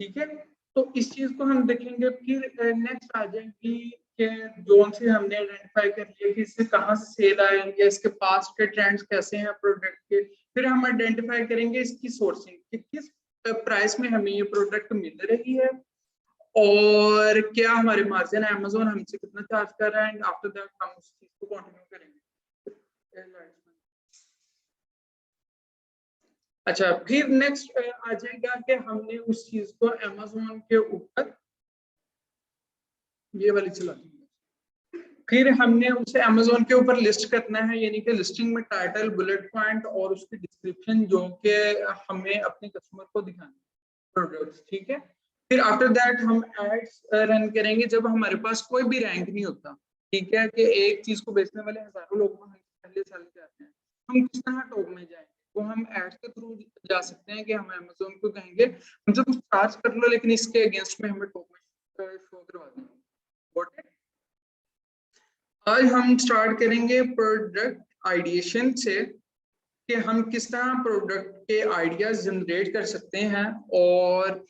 ठीक है। तो इस चीज को हम देखेंगे। फिर नेक्स्ट आ जाएगी कि जोन से हमने आइडेंटिफाई कर लिया कि इससे कहाँ से सेल आए या इसके पास के ट्रेंड्स कैसे हैं प्रोडक्ट के। फिर हम आइडेंटिफाई करेंगे इसकी सोर्सिंग कि किस प्राइस में हमें ये प्रोडक्ट मिल रही है और क्या हमारे मार्जिन है, अमेज़न हमसे कितना चार्ज कर रहा है। एंड आफ्टर दैट हम उस चीज को कंटिन्यू करेंगे। अच्छा, फिर नेक्स्ट आ जाएगा कि हमने उस चीज को अमेज़न के ऊपर ये वाली चला दी। फिर हमने उसे अमेज़न के ऊपर लिस्ट करना है, यानी कि लिस्टिंग में टाइटल, बुलेट पॉइंट और उसकी डिस्क्रिप्शन जो कि हमें अपने कस्टमर को दिखाना प्रोडक्ट्स। ठीक है। फिर आफ्टर दैट हम एड्स रन करेंगे जब हमारे पास कोई भी रैंक नहीं होता। ठीक है, कि एक चीज को बेचने वाले हजारों लोग पहले साल के आते हैं, हम किस तरह टॉप में जाएंगे, वो हम एड्स के थ्रू जा सकते हैं कि हम अमेज़न को कहेंगे हमसे कुछ चार्ज कर लो लेकिन इसके अगेंस्ट में हमें टॉप में शो करवा दें। आज हम स्टार्ट करेंगे प्रोडक्ट आइडिएशन से कि हम किस तरह प्रोडक्ट के आइडियाज जनरेट कर सकते हैं और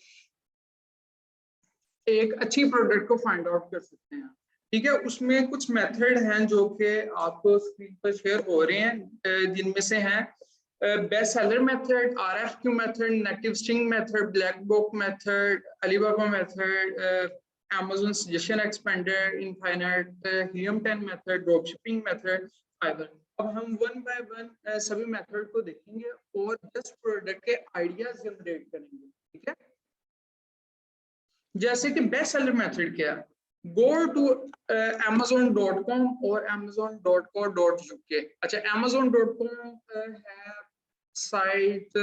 एक अच्छी प्रोडक्ट को फाइंड आउट कर सकते हैं। ठीक है, उसमें कुछ मेथड हैं जो कि आपको स्क्रीन पर शेयर हो रहे हैं, जिनमें से हैं best seller method, RFQ method, native string method, black book method, Alibaba method, Amazon suggestion expander, infinite, helium 10 method, drop shipping method, fibre. अब हम वन बाय वन सभी मेथड को देखेंगे और जस्ट प्रोडक्ट के आइडियाज जनरेट करेंगे। ठीक है, जैसे कि बेस्ट सेलर मेथड क्या है, गो टू amazon.com और amazon.co.uk। अच्छा, amazon.com है साइट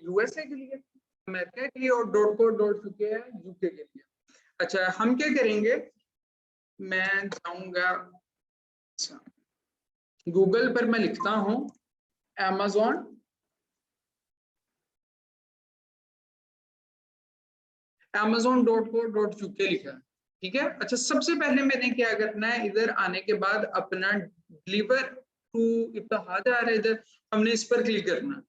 यूएसए के लिए, अमेरिका के लिए, और .co.uk है यूके के लिए। अच्छा, हम क्या करेंगे, मैं जाऊंगा, अच्छा गूगल पर मैं लिखता हूं amazon.co.uk लिखा है। ठीक है। अच्छा, सबसे पहले मैंने क्या करना है, इधर आने के बाद अपना डिलीवर टू इब्तिहा जा रहा है, इधर हमने इस पर क्लिक करना है।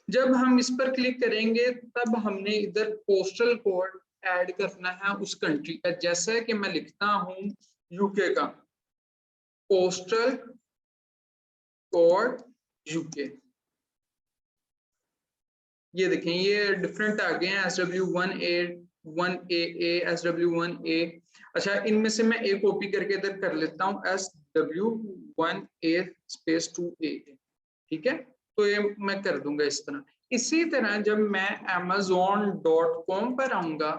जब हम इस पर क्लिक करेंगे तब हमने इधर पोस्टल कोड ऐड करना है उस कंट्री का। जैसे कि मैं लिखता हूं यूके का पोस्टल कोड यूके, ये देखें ये डिफरेंट आ गए हैं, SW1A, 1AA, SW1A। अच्छा, इनमें से मैं एक कॉपी करके इधर कर लेता हूँ, SW1A स्पेस 2AA। ठीक है, तो ये मैं कर दूंगा इस तरह। इसी तरह जब मैं amazon.com पर आऊंगा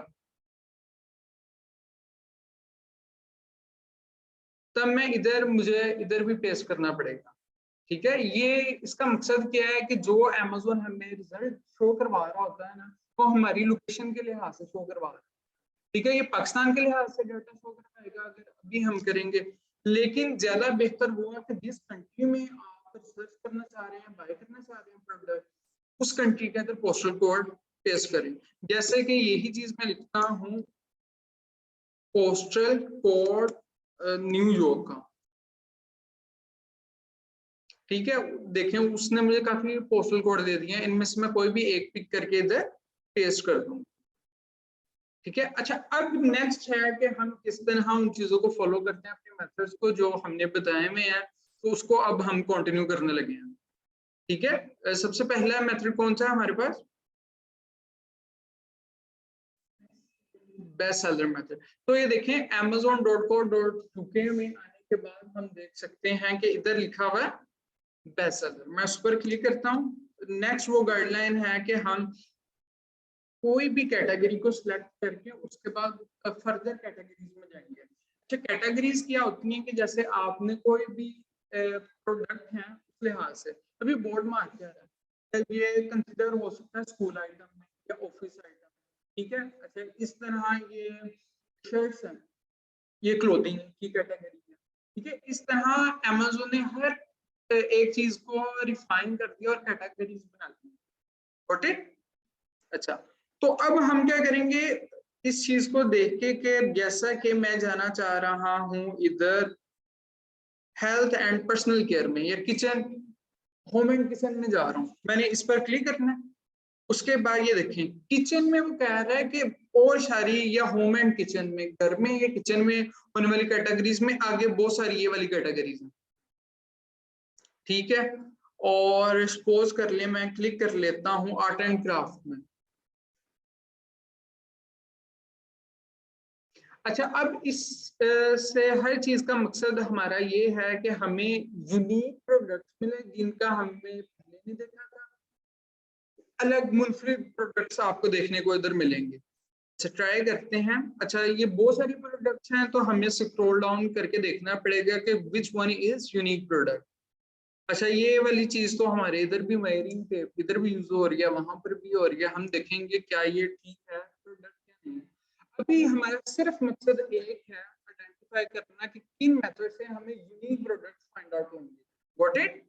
तब मैं इधर मुझे इधर भी पेस्ट करना पड़ेगा। ठीक है, ये इसका मकसद क्या है कि जो अमेज़न हमें रिजल्ट शो करवा रहा होता है ना, वो हमारी लोकेशन के लिहाज से शो करवा रहा है। ठीक है, ये पाकिस्तान के लिहाज से डाटा शो करवाएगा अगर अभी हम करेंगे, लेकिन ज्यादा बेहतर वो है कि जिस कंट्री में आप रिसर्च करना चाह रहे हैं, बाय करना चाह रहे हैं प्रोडक्ट, उस कंट्री के अंदर पोस्टल कोड पेस्ट करें। जैसे कि यही चीज मैं लिखता हूँ पोस्टल कोड न्यूयॉर्क का। ठीक है, देखें उसने मुझे काफी पोस्टल कोड दे दिए हैं, इनमें से मैं कोई भी एक पिक करके इधर पेस्ट कर दूं। ठीक है। अच्छा, अब नेक्स्ट है कि हम किस तरह उन चीजों को फॉलो करते हैं, अपने मेथड्स को जो हमने बताए हुए हैं, तो उसको अब हम कंटिन्यू करने लगे हैं। ठीक है, सबसे पहला मेथड कौन सा है हमारे पास, बेस्ट सेलर मेथड। तो ये देखें amazon.co.uk में आने के बाद हम देख सकते हैं कि इधर लिखा हुआ है बेस्ट सेलर। मैं उस पर क्लिक करता हूँ। नेक्स्ट वो गाइडलाइन है कि हम कोई भी कैटेगरी को सिलेक्ट करके उसके बाद फर्दर कैटेगरीज में जाएंगे। अच्छा, कैटेगरीज क्या होती हैं कि जैसे आपने कोई भी प्रोडक्ट है उस लिहाज से, अभी बोर्ड मार्क है, ये कंसिडर हो सकता है स्कूल आइटम या ऑफिस आइटम। ठीक है। अच्छा, इस तरह ये शर्ट्स हैं, ये क्लोथिंग की कैटेगरी है। ठीक है, इस तरह अमेज़न ने हर एक चीज को रिफाइन कर दिया और कैटेगरीज बना दी। Got it. अच्छा, तो अब हम क्या करेंगे, इस चीज को देख के जैसा कि मैं जाना चाह रहा हूं इधर हेल्थ एंड पर्सनल केयर में या किचन, होम एंड किचन में जा रहा हूं, मैंने इस पर क्लिक करना है। उसके बाद ये देखें किचन में वो कह रहा है कि और सारी या होम एंड किचन में, घर में या किचन में होने वाली कैटेगरीज में आगे बहुत सारी ये वाली कैटेगरीज हैं, ठीक है। और सपोज कर ले मैं क्लिक कर लेता हूं आर्ट एंड क्राफ्ट में। अच्छा, अब इस से हर चीज का मकसद हमारा ये है कि हमें यूनिक प्रोडक्ट मिले जिनका हमें पहले नहीं देखा था, अलग मुनफरिद प्रोडक्ट्स आपको देखने को इधर मिलेंगे। अच्छा, ट्राई करते हैं। अच्छा, ये बहुत सारी प्रोडक्ट्स हैं तो हमें स्क्रॉल डाउन करके देखना पड़ेगा कि which one is unique product. अच्छा, ये वाली चीज तो हमारे इधर भी वायरिंग पे इधर भी यूज हो रही है, वहां पर भी हो रही है, हम देखेंगे क्या ये ठीक है प्रोडक्ट या नहीं। अभी हमारा सिर्फ मकसद एक है, आइडेंटिफाई करना कि किन मेथड से हमें यूनिक प्रोडक्ट्स फाइंड आउट होंगे। Got it?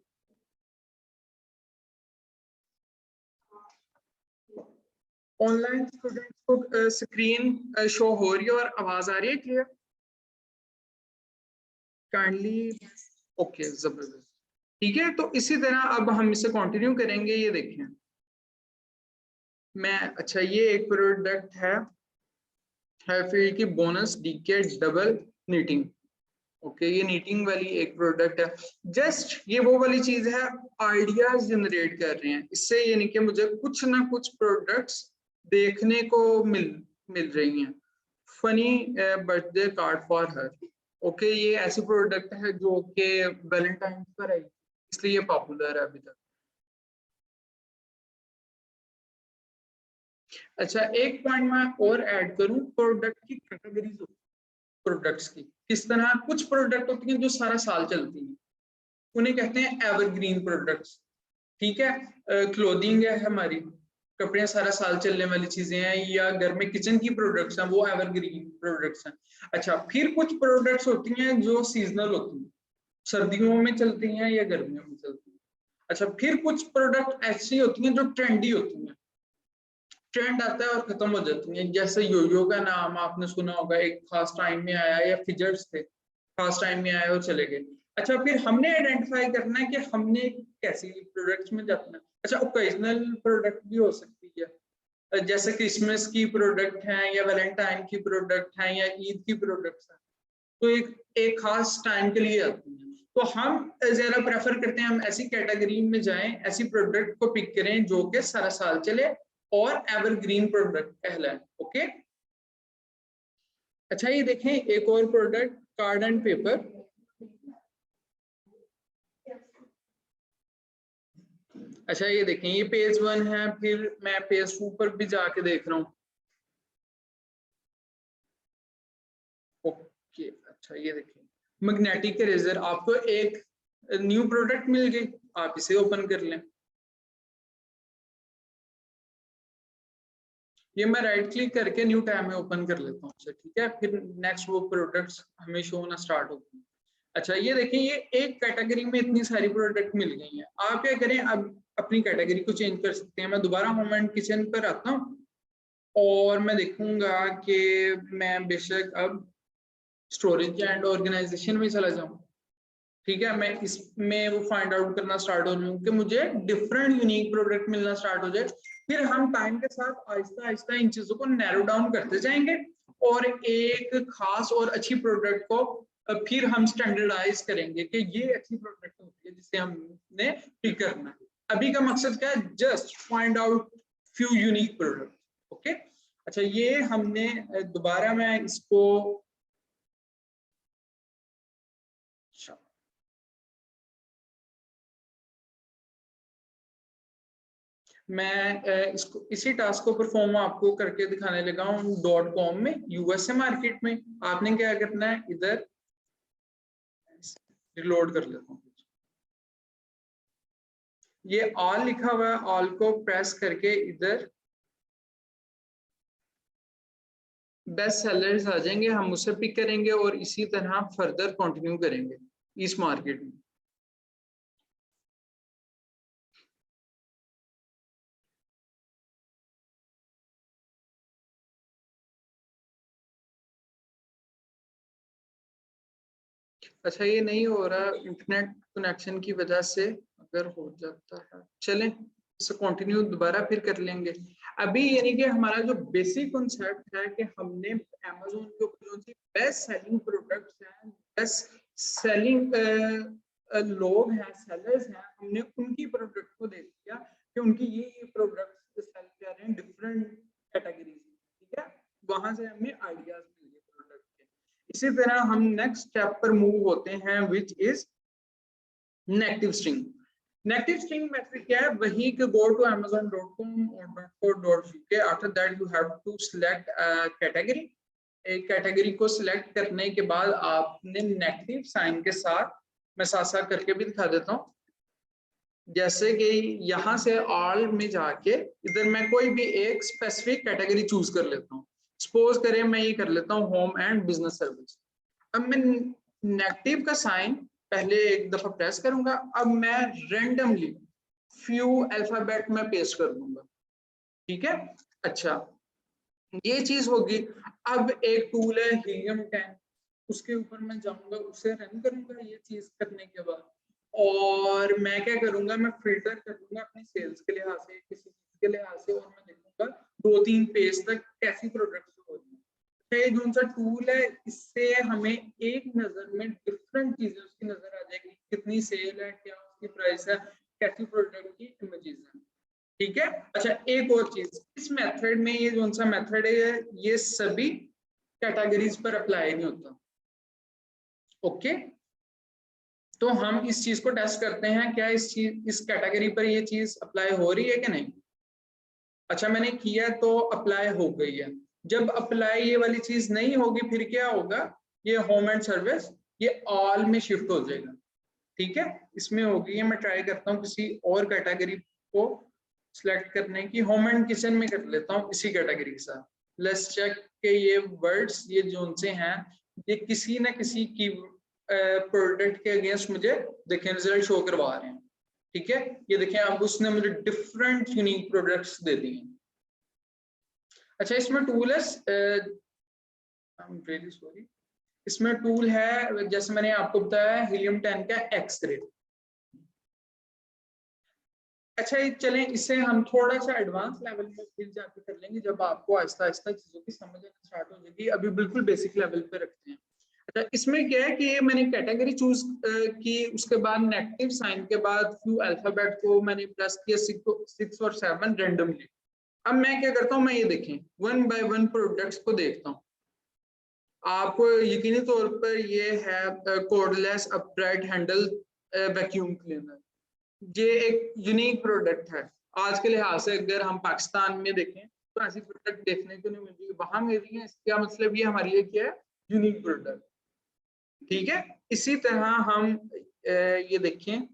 ऑनलाइन स्टूडेंट्स को स्क्रीन शो हो रही है और आवाज आ रही है क्लियर? काइंडली। ओके, जबरदस्त। ठीक है, तो इसी तरह अब हम इसे कंटिन्यू करेंगे। ये देखें मैं, अच्छा ये एक प्रोडक्ट है फील्ड की bonus DK double knitting. Okay, ये नीटिंग वाली एक प्रोडक्ट है। जस्ट ये वो वाली चीज है, आइडियाज जनरेट कर रहे हैं इससे, यानी कि मुझे कुछ ना कुछ प्रोडक्ट्स देखने को मिल रही हैं। Funny birthday card for her. Okay, ये ऐसी प्रोडक्ट है जो कि वैलेंटाइन पर आई, इसलिए पॉपुलर है अभी तक। अच्छा, एक पॉइंट मैं और ऐड करूं, प्रोडक्ट की कैटेगरीज होती है प्रोडक्ट्स की। किस तरह कुछ प्रोडक्ट होती हैं जो सारा साल चलती हैं, उन्हें कहते हैं एवरग्रीन प्रोडक्ट्स। ठीक है, क्लोथिंग है हमारी, कपड़े सारा साल चलने वाली चीजें हैं, या घर में किचन की प्रोडक्ट्स हैं, वो एवरग्रीन प्रोडक्ट्स हैं। अच्छा, फिर कुछ प्रोडक्ट्स होती हैं जो सीजनल होती हैं, सर्दियों में चलती हैं या गर्मियों में चलती हैं। अच्छा, फिर कुछ प्रोडक्ट ऐसी होती हैं जो ट्रेंडी होती हैं, ट्रेंड आता है और खत्म हो जाती है। जैसे योयो का नाम आपने सुना होगा, एक खास टाइम में आया, या फिजर्स थे खास टाइम में आए और चले गए। अच्छा, फिर हमने आइडेंटिफाई करना है कि हमने कैसी प्रोडक्ट्स में जाना है। अच्छा, ओकेजनल प्रोडक्ट भी हो सकती है, जैसे क्रिसमस की प्रोडक्ट है या वैलेंटाइन की प्रोडक्ट है या ईद की प्रोडक्ट्स है, तो एक एक खास टाइम के लिए आती हैं। तो हम ज्यादा प्रेफर करते हैं हम ऐसी कैटेगरी में जाएं, ऐसी प्रोडक्ट को पिक करें जो कि सारा साल चले और एवरग्रीन प्रोडक्ट कहलाए। ओके। अच्छा, ये देखें एक और प्रोडक्ट, कार्ड एंड पेपर। अच्छा, ये देखें ये पेज 1 है, फिर मैं पेज 2 पर भी जाके देख रहा हूँ। ओके, अच्छा ये देखें मैग्नेटिक इरेजर, आपको एक न्यू प्रोडक्ट मिल गई, आप इसे ओपन कर लें। ये मैं राइट क्लिक करके न्यू टैब में ओपन कर लेता हूँ। अच्छा ठीक है, फिर नेक्स्ट वो प्रोडक्ट्स हमें शो होना स्टार्ट होती हैं। अच्छा, ये देखिए ये एक कैटेगरी में इतनी सारी प्रोडक्ट मिल गई हैं। आप क्या करें, अब अपनी कैटेगरी को चेंज कर सकते हैं। मैं दोबारा होम एंड किचन पर आता हूँ और मैं देखूंगा कि मैं बेशक अब स्टोरेज एंड ऑर्गेनाइजेशन में चला जाऊँ। ठीक है, मैं इसमें वो फाइंड आउट करना स्टार्ट हो रही हूँ कि मुझे डिफरेंट यूनिक प्रोडक्ट मिलना स्टार्ट हो जाए। फिर हम टाइम के साथ आहिस्ता आहिस्ता इन चीजों को नैरो डाउन करते जाएंगे और एक खास और अच्छी प्रोडक्ट को फिर हम स्टैंडर्डाइज करेंगे कि ये अच्छी प्रोडक्ट होती है जिसे हमने पिक करना है। अभी का मकसद क्या है, just find out few unique product. Okay. अच्छा, ये हमने दोबारा मैं इसको, मैं इसको इसी टास्क को परफॉर्म आपको करके दिखाने लगा हूँ .com में, यूएसए मार्केट में। आपने क्या करना है, इधर रिलोड कर लेता हूँ। ये ऑल लिखा हुआ है, ऑल को प्रेस करके इधर बेस्ट सेलर्स आ जाएंगे, हम उसे पिक करेंगे और इसी तरह फर्दर कंटिन्यू करेंगे इस मार्केट में। अच्छा, ये नहीं हो रहा इंटरनेट कनेक्शन की वजह से, अगर हो जाता है चलें इससे कंटिन्यू दोबारा फिर कर लेंगे। अभी यानी कि हमारा जो बेसिक कॉन्सेप्ट है कि हमने अमेज़न के ऊपर जो सी बेस्ट सेलिंग प्रोडक्ट्स हैं, बेस्ट सेलिंग लोग हैं, सेलर्स हैं, हमने उनकी प्रोडक्ट को देख लिया कि उनकी ये प्रोडक्ट्स सेल कर रहे हैं डिफरेंट कैटेगरीज में, ठीक है। वहां से हमें आइडियाज मिल गए प्रोडक्ट के। इसी तरह हम नेक्स्ट स्टेप पर मूव होते हैं which is negative string. Negative string method क्या है? वही कि गो टू amazon.com और .co.uk, after that you have to select category. एक कैटेगरी को सिलेक्ट करने के बाद आपने नेगेटिव साइन के साथ, मैं साथ साथ करके भी दिखा देता हूँ, जैसे कि यहाँ से ऑल में जाके इधर मैं कोई भी एक स्पेसिफिक कैटेगरी चूज कर लेता हूँ। सपोज करें मैं ये कर लेता हूँ होम एंड बिजनेस सर्विस। अब मैं नेगेटिव का साइन पहले एक दफा प्रेस करूंगा, अब मैं रेंडमली फ्यू अल्फाबेट में पेस्ट कर दूंगा, ठीक है। अच्छा, ये चीज होगी। अब एक टूल है हीलियम 10, उसके ऊपर मैं जाऊंगा, उसे रन करूंगा ये चीज करने के बाद, और मैं क्या करूंगा, मैं फिल्टर कर लूंगा अपनी सेल्स के लिहाज से, किसी चीज के लिहाज से, और मैं देखूंगा 2-3 पेज तक कैसी प्रोडक्ट्स हो रही है। जो सा टूल है इससे हमें एक नजर में डिफरेंट चीजें उसकी नजर आ जाएगी, कितनी सेल है, क्या उसकी प्राइस है, कैसी प्रोडक्ट की इमेजेस है, ठीक है। अच्छा, एक और चीज, इस मेथड में ये जो सा मेथड है ये सभी कैटेगरीज पर अप्लाई नहीं होता, ओके। तो हम इस चीज को टेस्ट करते हैं, क्या इस कैटेगरी पर ये चीज अप्लाई हो रही है कि नहीं। अच्छा, मैंने किया तो अप्लाई हो गई है। जब अप्लाई ये वाली चीज नहीं होगी फिर क्या होगा, ये होम एंड सर्विस ये ऑल में शिफ्ट हो जाएगा, ठीक है। इसमें होगी ये, मैं ट्राई करता हूँ किसी और कैटेगरी को सिलेक्ट करने की, होम एंड किचन में कर लेता हूँ इसी कैटेगरी के साथ। लेट्स चेक के ये वर्ड्स ये जो से हैं ये किसी ना किसी की प्रोडक्ट के अगेंस्ट मुझे देखें रिजल्ट शो करवा रहे हैं, ठीक है। ये देखें अब उसने मुझे डिफरेंट यूनिक प्रोडक्ट्स दे दिए। अच्छा, इसमें टूल है रियली सॉरी, इसमें टूल है जैसे मैंने आपको बताया हीलियम 10 का एक्सरे। अच्छा, चलें इससे हम थोड़ा सा एडवांस लेवल में फिर जाके कर लेंगे जब आपको आहिस्ता आहिस्ता चीजों की समझ आना स्टार्ट हो जाएगी। अभी बिल्कुल बेसिक लेवल पे रखते हैं। अच्छा, इसमें क्या है कि मैंने कैटेगरी चूज की, उसके बाद नेगेटिव साइन के बाद फ्यू अल्फाबेट को मैंने प्रेस किया 6 और 7 रेंडमली। अब मैं क्या करता हूँ, मैं ये देखें 1 बाय 1 प्रोडक्ट्स को देखता हूँ। आपको यकीनी तौर पर ये है cordless upright handle vacuum cleaner. ये एक यूनिक प्रोडक्ट है आज के लिहाज से। अगर हम पाकिस्तान में देखें तो ऐसी प्रोडक्ट देखने को नहीं मिल रही, वहां मिल रही है। इसका मतलब ये हमारे लिए क्या है, यूनिक प्रोडक्ट, ठीक है। इसी तरह हम ये देखें,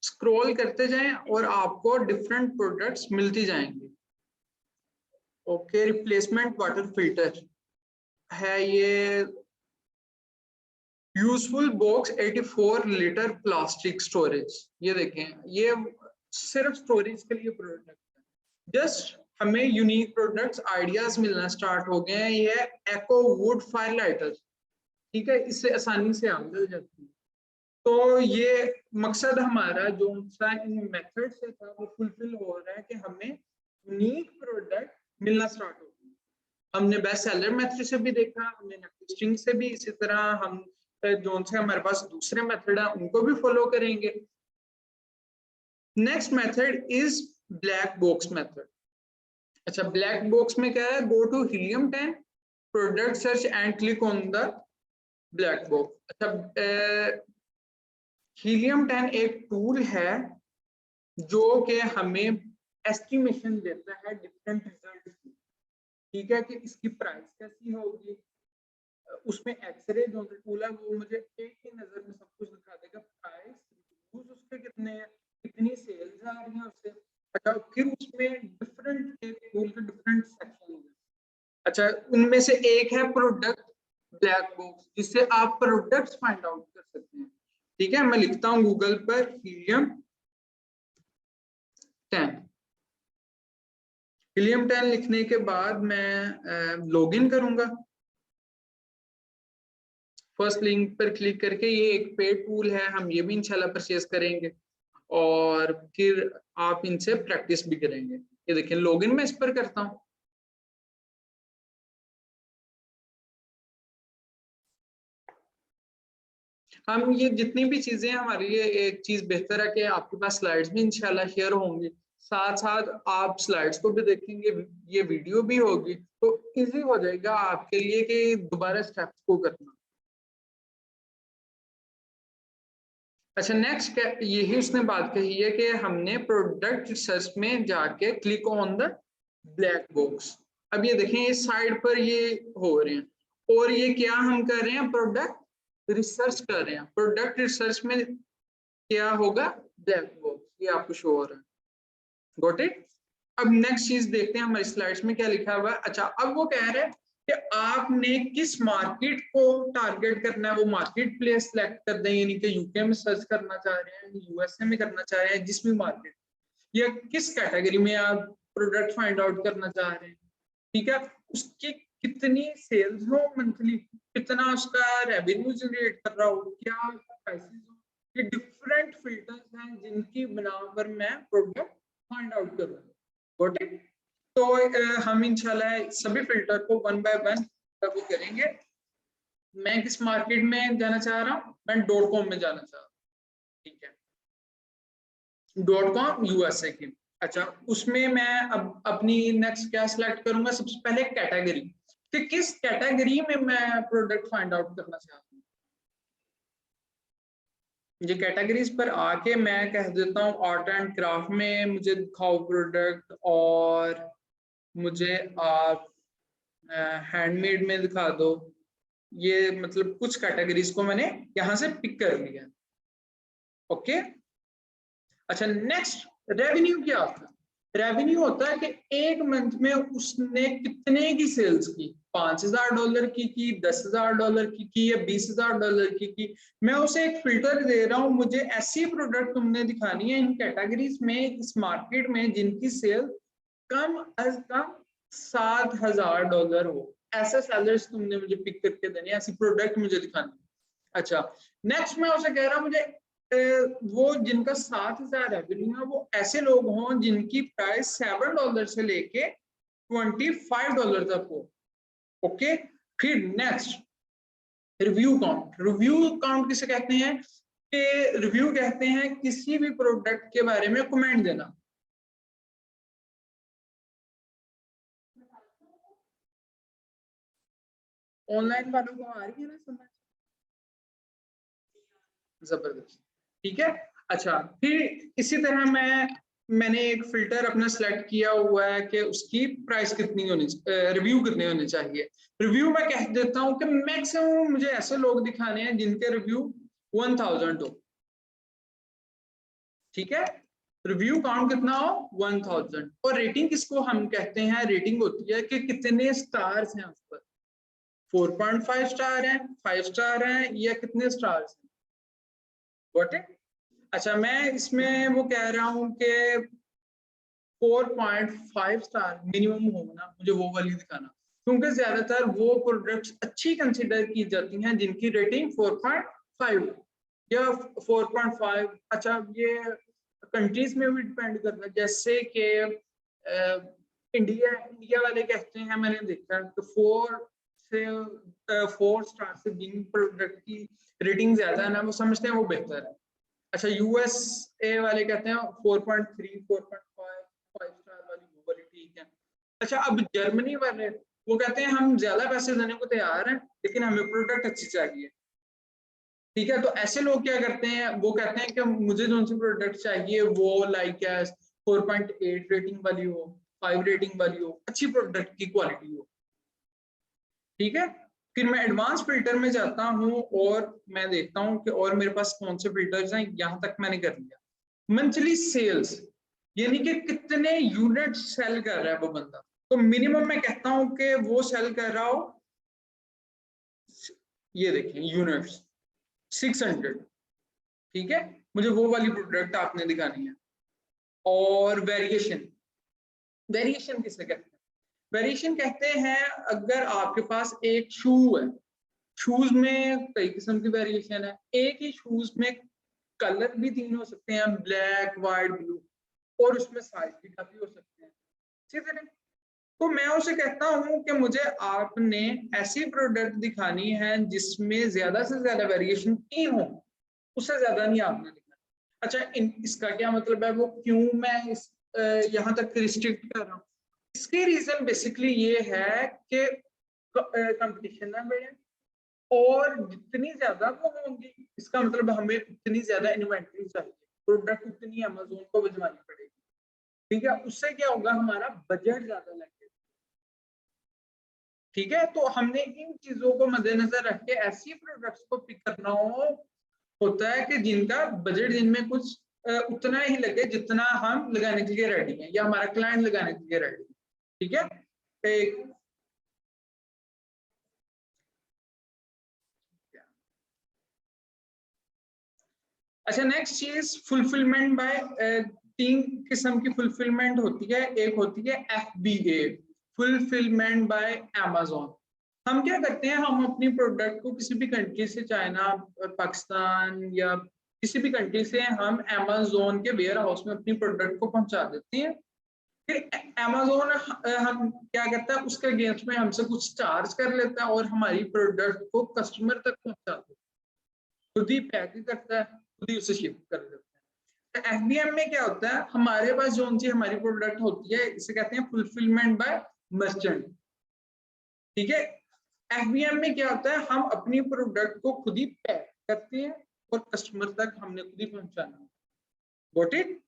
स्क्रॉल करते जाएं और आपको डिफरेंट प्रोडक्ट्स मिलती जाएंगी। ओके, रिप्लेसमेंट वाटर फिल्टर है ये, useful box 84 litre plastic storage. ये देखें, ये सिर्फ स्टोरेज के लिए प्रोडक्ट है। जस्ट हमें यूनिक प्रोडक्ट्स आइडियाज मिलना स्टार्ट हो गए हैं। ये एको वुड फायर लाइटर, ठीक है, इससे आसानी से आग जल जाती है। तो ये मकसद हमारा जो सा इन मेथड से था वो फुलफिल हो रहा है कि हमें यूनिक प्रोडक्ट मिलना स्टार्ट हो गया। हमने बेस्ट सेलर मेथड से भी देखा, हमने नेगेटिव स्ट्रिंग से भी, इसी तरह हम जो से हमारे पास दूसरे मेथड है उनको भी फॉलो करेंगे। Next method is black box method. अच्छा, ब्लैक बॉक्स में क्या है, go to helium 10 product search and click on the black box. अच्छा, हीलियम 10 एक टूल है जो कि हमें एस्टिमेशन देता है डिफरेंट रिजल्ट की, ठीक है, कि इसकी प्राइस कैसी होगी। उसमें एक्सरे जो टूल है वो मुझे एक ही नजर में सब कुछ दिखा देगा, प्राइस, रिव्यूज उसके कितने हैं, कितनी सेल्स आ रही हैं उससे। अच्छा, फिर उसमें डिफरेंट टूल के डिफरेंट सेक्शन हैं। अच्छा, उनमें से एक है प्रोडक्ट ब्लैक बॉक्स, जिससे आप प्रोडक्ट्स फाइंड आउट कर सकते हैं, ठीक है। मैं लिखता हूं गूगल पर हीलियम 10। हीलियम 10 लिखने के बाद मैं लॉगिन करूंगा। फर्स्ट लिंक पर क्लिक करके, ये एक पेड टूल है, हम ये भी इंशाल्लाह परचेज करेंगे। और फिर आप इनसे प्रैक्टिस भी करेंगे। ये देखिए लॉगिन मैं इस पर करता हूँ। हम ये जितनी भी चीजें हमारे लिए एक चीज बेहतर है कि आपके पास स्लाइड्स भी इंशाल्लाह शेयर होंगी, साथ साथ आप स्लाइड्स को भी देखेंगे, ये वीडियो भी होगी, तो इजी हो जाएगा आपके लिए कि दोबारा स्टेप्स को करना। अच्छा नेक्स्ट यही उसने बात कही है कि हमने प्रोडक्ट रिसर्च में जाके click on the black box. अब ये देखें इस साइड पर ये हो रहे हैं और ये क्या हम कर रहे हैं, प्रोडक्ट रिसर्च कर रहे हैं। प्रोडक्ट रिसर्च में क्या होगा, ब्लैक बॉक्स, ये आपको शो हो रहा है। Got it. अब नेक्स्ट चीज देखते हैं हमारी स्लाइड्स में क्या लिखा हुआ है। अच्छा अब वो कह रहे हैं कि आपने किस मार्केट को टारगेट करना है, वो मार्केट प्लेस सेलेक्ट कर दें, यानी कि यूके में सर्च करना चाह रहे हैं, यूएसए में करना चाह रहे हैं, जिस भी मार्केट या किस कैटेगरी में आप प्रोडक्ट फाइंड आउट करना चाह रहे हैं। ठीक है, उसकी कितनी सेल्स हो मंथली, कितना उसका रेवेन्यू जनरेट कर रहा हो, क्या उसका प्राइसेस हो, ये डिफरेंट फिल्टर्स हैं जिनकी बिना पर मैं प्रोडक्ट फाइंड आउट कर रहा हूँ। Got it. तो हम इंशाल्लाह सभी फिल्टर को वन बाय वन वो करेंगे। मैं किस मार्केट में जाना चाह रहा हूँ, मैं .com में जाना चाह रहा हूँ। ठीक है, .com यूएसए की। अच्छा उसमें मैं अब अपनी नेक्स्ट क्या सिलेक्ट करूंगा, सबसे पहले कैटेगरी, कि किस कैटेगरी में मैं प्रोडक्ट फाइंड आउट करना चाहता हूँ। ये कैटेगरीज पर आके मैं कह देता हूँ आर्ट एंड क्राफ्ट में मुझे दिखाओ प्रोडक्ट, और मुझे आप हैंडमेड में दिखा दो। ये मतलब कुछ कैटेगरीज को मैंने यहाँ से पिक कर लिया। ओके। अच्छा नेक्स्ट रेवेन्यू क्या होता है, रेवेन्यू होता है कि एक मंथ में उसने कितने की सेल्स की, $5,000 की $10,000 की या $20,000 की। मैं उसे एक फिल्टर दे रहा हूँ, मुझे ऐसी प्रोडक्ट तुमने दिखानी है इन कैटेगरीज में इस मार्केट में जिनकी सेल कम अज कम $7,000 हो। ऐसे सेलर्स तुमने मुझे पिक करके देने, ऐसी प्रोडक्ट मुझे दिखानी। अच्छा नेक्स्ट मैं उसे कह रहा हूँ मुझे वो जिनका 7,000 रेवेन्यू है वो ऐसे लोग हों जिनकी प्राइस $7 से लेके $25 तक हो। ओके। फिर next review count. Review count किसे कहते हैं, कि रिव्यू कहते हैं किसी भी प्रोडक्ट के बारे में कमेंट देना। ऑनलाइन वालों को आ रही है ना समझ, जबरदस्त। ठीक है। अच्छा फिर इसी तरह मैंने एक फिल्टर अपना सेलेक्ट किया हुआ है कि उसकी प्राइस कितनी होनी, रिव्यू कितने होने चाहिए। रिव्यू मैं कह देता हूँ कि मैक्सिमम मुझे ऐसे लोग दिखाने हैं जिनके रिव्यू 1000 हो। ठीक है, रिव्यू काउंट कितना हो 1000। और रेटिंग किसको हम कहते हैं, रेटिंग होती है कि कितने स्टार्स हैं उस पर, 4.5 स्टार है, 5 स्टार है, या कितने स्टार्स हैं। Got it. अच्छा मैं इसमें वो कह रहा हूँ कि 4.5 स्टार मिनिमम हो ना, मुझे वो वाली दिखाना, क्योंकि ज्यादातर वो प्रोडक्ट्स अच्छी कंसिडर की जाती हैं जिनकी रेटिंग 4.5 या 4.5। अच्छा ये कंट्रीज में भी डिपेंड करता है, जैसे कि इंडिया वाले कहते हैं, मैंने देखा तो 4 स्टार से जिन प्रोडक्ट की रेटिंग ज्यादा है ना वो समझते हैं वो बेहतर है। अच्छा यूएसए वाले कहते हैं 4.3 4.5 5 स्टार वाली वो वाली ठीक है। अच्छा अब जर्मनी वाले वो कहते हैं हम ज्यादा पैसे देने को तैयार हैं लेकिन हमें प्रोडक्ट अच्छी चाहिए। ठीक है, तो ऐसे लोग क्या करते हैं, वो कहते हैं कि मुझे जो सी प्रोडक्ट चाहिए वो लाइक 4.8 रेटिंग वाली हो, 5 रेटिंग वाली हो, अच्छी प्रोडक्ट की क्वालिटी हो। ठीक है, फिर मैं एडवांस फिल्टर में जाता हूँ और मैं देखता हूँ कि और मेरे पास कौन से फिल्टर्स हैं। यहाँ तक मैंने कर लिया। मंथली सेल्स यानी कि कितने यूनिट सेल कर रहा है वो बंदा, तो मिनिमम मैं कहता हूँ कि वो सेल कर रहा हो, ये देखें यूनिट्स 600। ठीक है, मुझे वो वाली प्रोडक्ट आपने दिखानी है। और वेरिएशन, वेरिएशन किसे कहते हैं, वेरिएशन कहते हैं अगर आपके पास एक शू है, शूज में कई किस्म की वेरिएशन है, एक ही शूज में कलर भी 3 हो सकते हैं, ब्लैक, व्हाइट, ब्लू, और उसमें साइज भी काफी हो सकते हैं। इसी तरह तो मैं उसे कहता हूं कि मुझे आपने ऐसी प्रोडक्ट दिखानी है जिसमें ज्यादा से ज्यादा वेरिएशन 3 हो, उससे ज्यादा नहीं आपने लिखना। अच्छा, इसका क्या मतलब है, वो क्यों मैं इस यहाँ तक रिस्ट्रिक्ट कर रहा हूँ? इसके रीजन बेसिकली ये है कि कंपटीशन है बड़े, और जितनी ज्यादा वो होंगी इसका मतलब हमें उतनी ज्यादा इन्वेंटरी चाहिए, प्रोडक्ट उतनी अमेज़न को भिजवानी पड़ेगी। ठीक है, उससे क्या होगा, हमारा बजट ज्यादा लगेगा। ठीक है, तो हमने इन चीजों को मद्देनजर रख के ऐसी प्रोडक्ट्स को पिक करना होता है कि जिनका बजट, जिनमें कुछ उतना ही लगे जितना हम लगाने के लिए रेडी हैं या हमारा क्लाइंट लगाने के लिए रेडी है। ठीक है, एक अच्छा, नेक्स्ट चीज फुलफिलमेंट बाय, 3 किस्म की फुलफिलमेंट होती है। एक होती है FBA, फुलफिलमेंट बाय अमेज़न। हम क्या करते हैं, हम अपनी प्रोडक्ट को किसी भी कंट्री से, चाइना, पाकिस्तान या किसी भी कंट्री से हम अमेज़न के वेयर हाउस में अपनी प्रोडक्ट को पहुंचा देते हैं। फिर अमेज़न हम क्या करता है, उसके अगेंस्ट में हमसे कुछ चार्ज कर लेता है और हमारी प्रोडक्ट को कस्टमर तक पहुंचा देता है, खुद ही पैक करता है, खुद ही उसे शिप कर देता है। तो FBM में क्या होता है, हमारे पास जो सी हमारी प्रोडक्ट होती है, इसे कहते हैं फुलफिलमेंट बाय मर्चेंट। ठीक है, FBM में क्या होता है, हम अपनी प्रोडक्ट को खुद ही पैक करते हैं और कस्टमर तक हमने खुद ही पहुंचाना। Got it.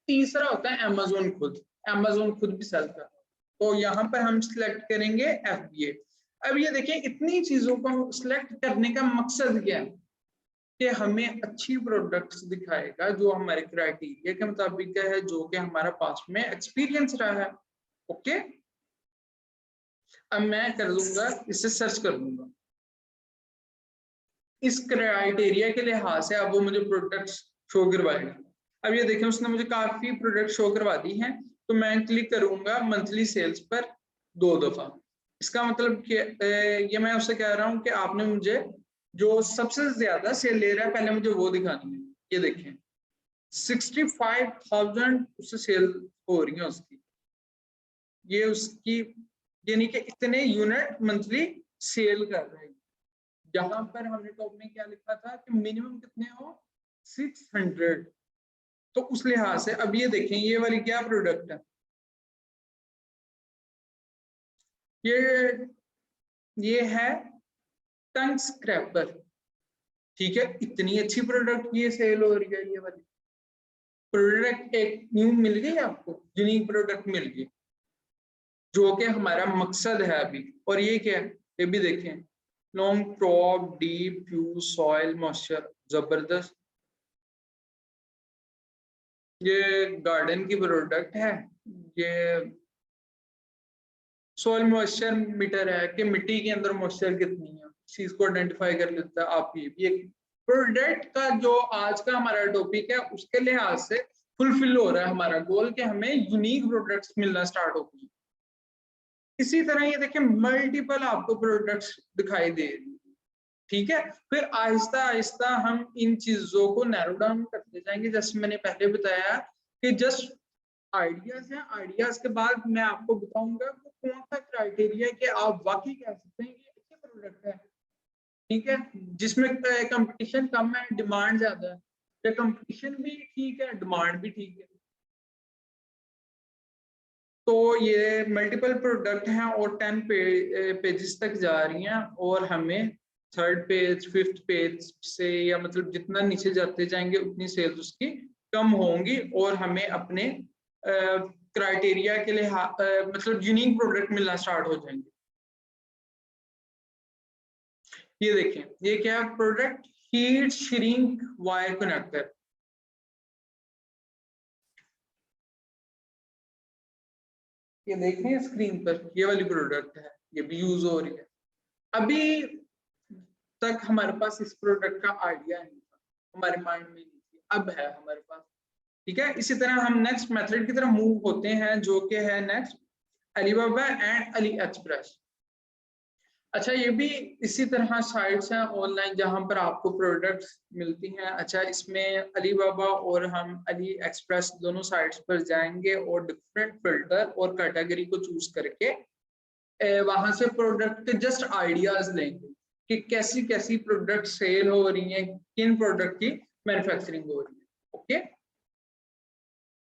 तीसरा होता है अमेज़न खुद, अमेज़न खुद भी सेल करता है। तो यहाँ पर हम सिलेक्ट करेंगे FBA। अब ये देखिए, इतनी चीजों को सिलेक्ट करने का मकसद क्या है कि हमें अच्छी प्रोडक्ट्स दिखाएगा जो हमारे क्राइटेरिया के मुताबिक है, जो कि हमारा पास में एक्सपीरियंस रहा है। ओके, अब मैं कर दूंगा, इसे सर्च कर दूंगा इस क्राइटेरिया के लिहाज से, अब वो मुझे प्रोडक्ट्स शो करवाएगा। अब ये देखें, उसने मुझे काफी प्रोडक्ट शो करवा दी हैं। तो मैं क्लिक करूंगा मंथली सेल्स पर 2 दफा। इसका मतलब कि ये मैं उससे कह रहा हूं कि आपने मुझे जो सबसे ज्यादा सेल ले रहा है पहले मुझे वो दिखानी है। ये देखें 65,000 उससे सेल हो रही है उसकी, ये उसकी, यानी कि इतने यूनिट मंथली सेल कर रहे हैं। जहां पर हमने टॉप में क्या लिखा था कि मिनिमम कितने हो, 600। तो उस लिहाज से अब ये देखें, ये वाली क्या प्रोडक्ट है, ये है टंग स्क्रैपर। ठीक है, इतनी अच्छी प्रोडक्ट ये सेल हो रही है। ये वाली प्रोडक्ट एक न्यू मिल गई आपको, यूनिक प्रोडक्ट मिल गई, जो कि हमारा मकसद है अभी। और ये क्या है, ये भी देखें, long crop deep fuse soil moisture, जबरदस्त। ये गार्डन की प्रोडक्ट है। ये सॉइल मॉइस्चर मीटर है कि मिट्टी के अंदर मॉइस्चर कितनी है, इस चीज को आइडेंटिफाई कर लेता है। आप ये भी एक प्रोडक्ट का जो आज का हमारा टॉपिक है उसके लिहाज से फुलफिल हो रहा है हमारा गोल कि हमें यूनिक प्रोडक्ट्स मिलना स्टार्ट हो गई। इसी तरह ये देखिए, मल्टीपल आपको प्रोडक्ट्स दिखाई दे रही है। ठीक है, फिर आहिस्ता आहिस्ता हम इन चीजों को नैरो डाउन करते जाएंगे। जैसे मैंने पहले बताया कि जस्ट आइडियाज हैं, आइडियाज के बाद मैं आपको बताऊंगा वो कौन सा क्राइटेरिया है कि आप वाकई कह सकते हैं कि अच्छी प्रोडक्ट है। ठीक है, जिसमें कंपटीशन कम है, डिमांड ज्यादा है, या कंपटीशन भी ठीक है, डिमांड भी ठीक है। तो ये मल्टीपल प्रोडक्ट हैं और 10 पेजेस तक जा रही हैं, और हमें 3rd पेज 5th पेज से, या मतलब जितना नीचे जाते जाएंगे उतनी सेल्स उसकी कम होंगी, और हमें अपने क्राइटेरिया के लिए मतलब यूनिक प्रोडक्ट मिलना स्टार्ट हो जाएंगे। ये देखें, ये क्या है product, heat shrink wire connector. ये देखें स्क्रीन पर, ये वाली प्रोडक्ट है, ये भी यूज हो रही है। अभी तक हमारे पास इस प्रोडक्ट का आइडिया नहीं था, हमारे माइंड में नहीं थी, अब है हमारे पास। ठीक है, इसी तरह हम नेक्स्ट मेथड की तरफ मूव होते हैं, जो कि है next Alibaba and Ali express. अच्छा, ये भी इसी तरह साइट्स हैं ऑनलाइन जहां पर आपको प्रोडक्ट्स मिलती हैं। अच्छा, इसमें अलीबाबा और हम अली एक्सप्रेस दोनों साइट्स पर जाएंगे और डिफरेंट फिल्टर और कैटेगरी को चूज करके वहां से प्रोडक्ट के जस्ट आइडियाज लेंगे कि कैसी कैसी प्रोडक्ट सेल हो रही हैं, किन प्रोडक्ट की मैन्युफैक्चरिंग हो रही है। ओके,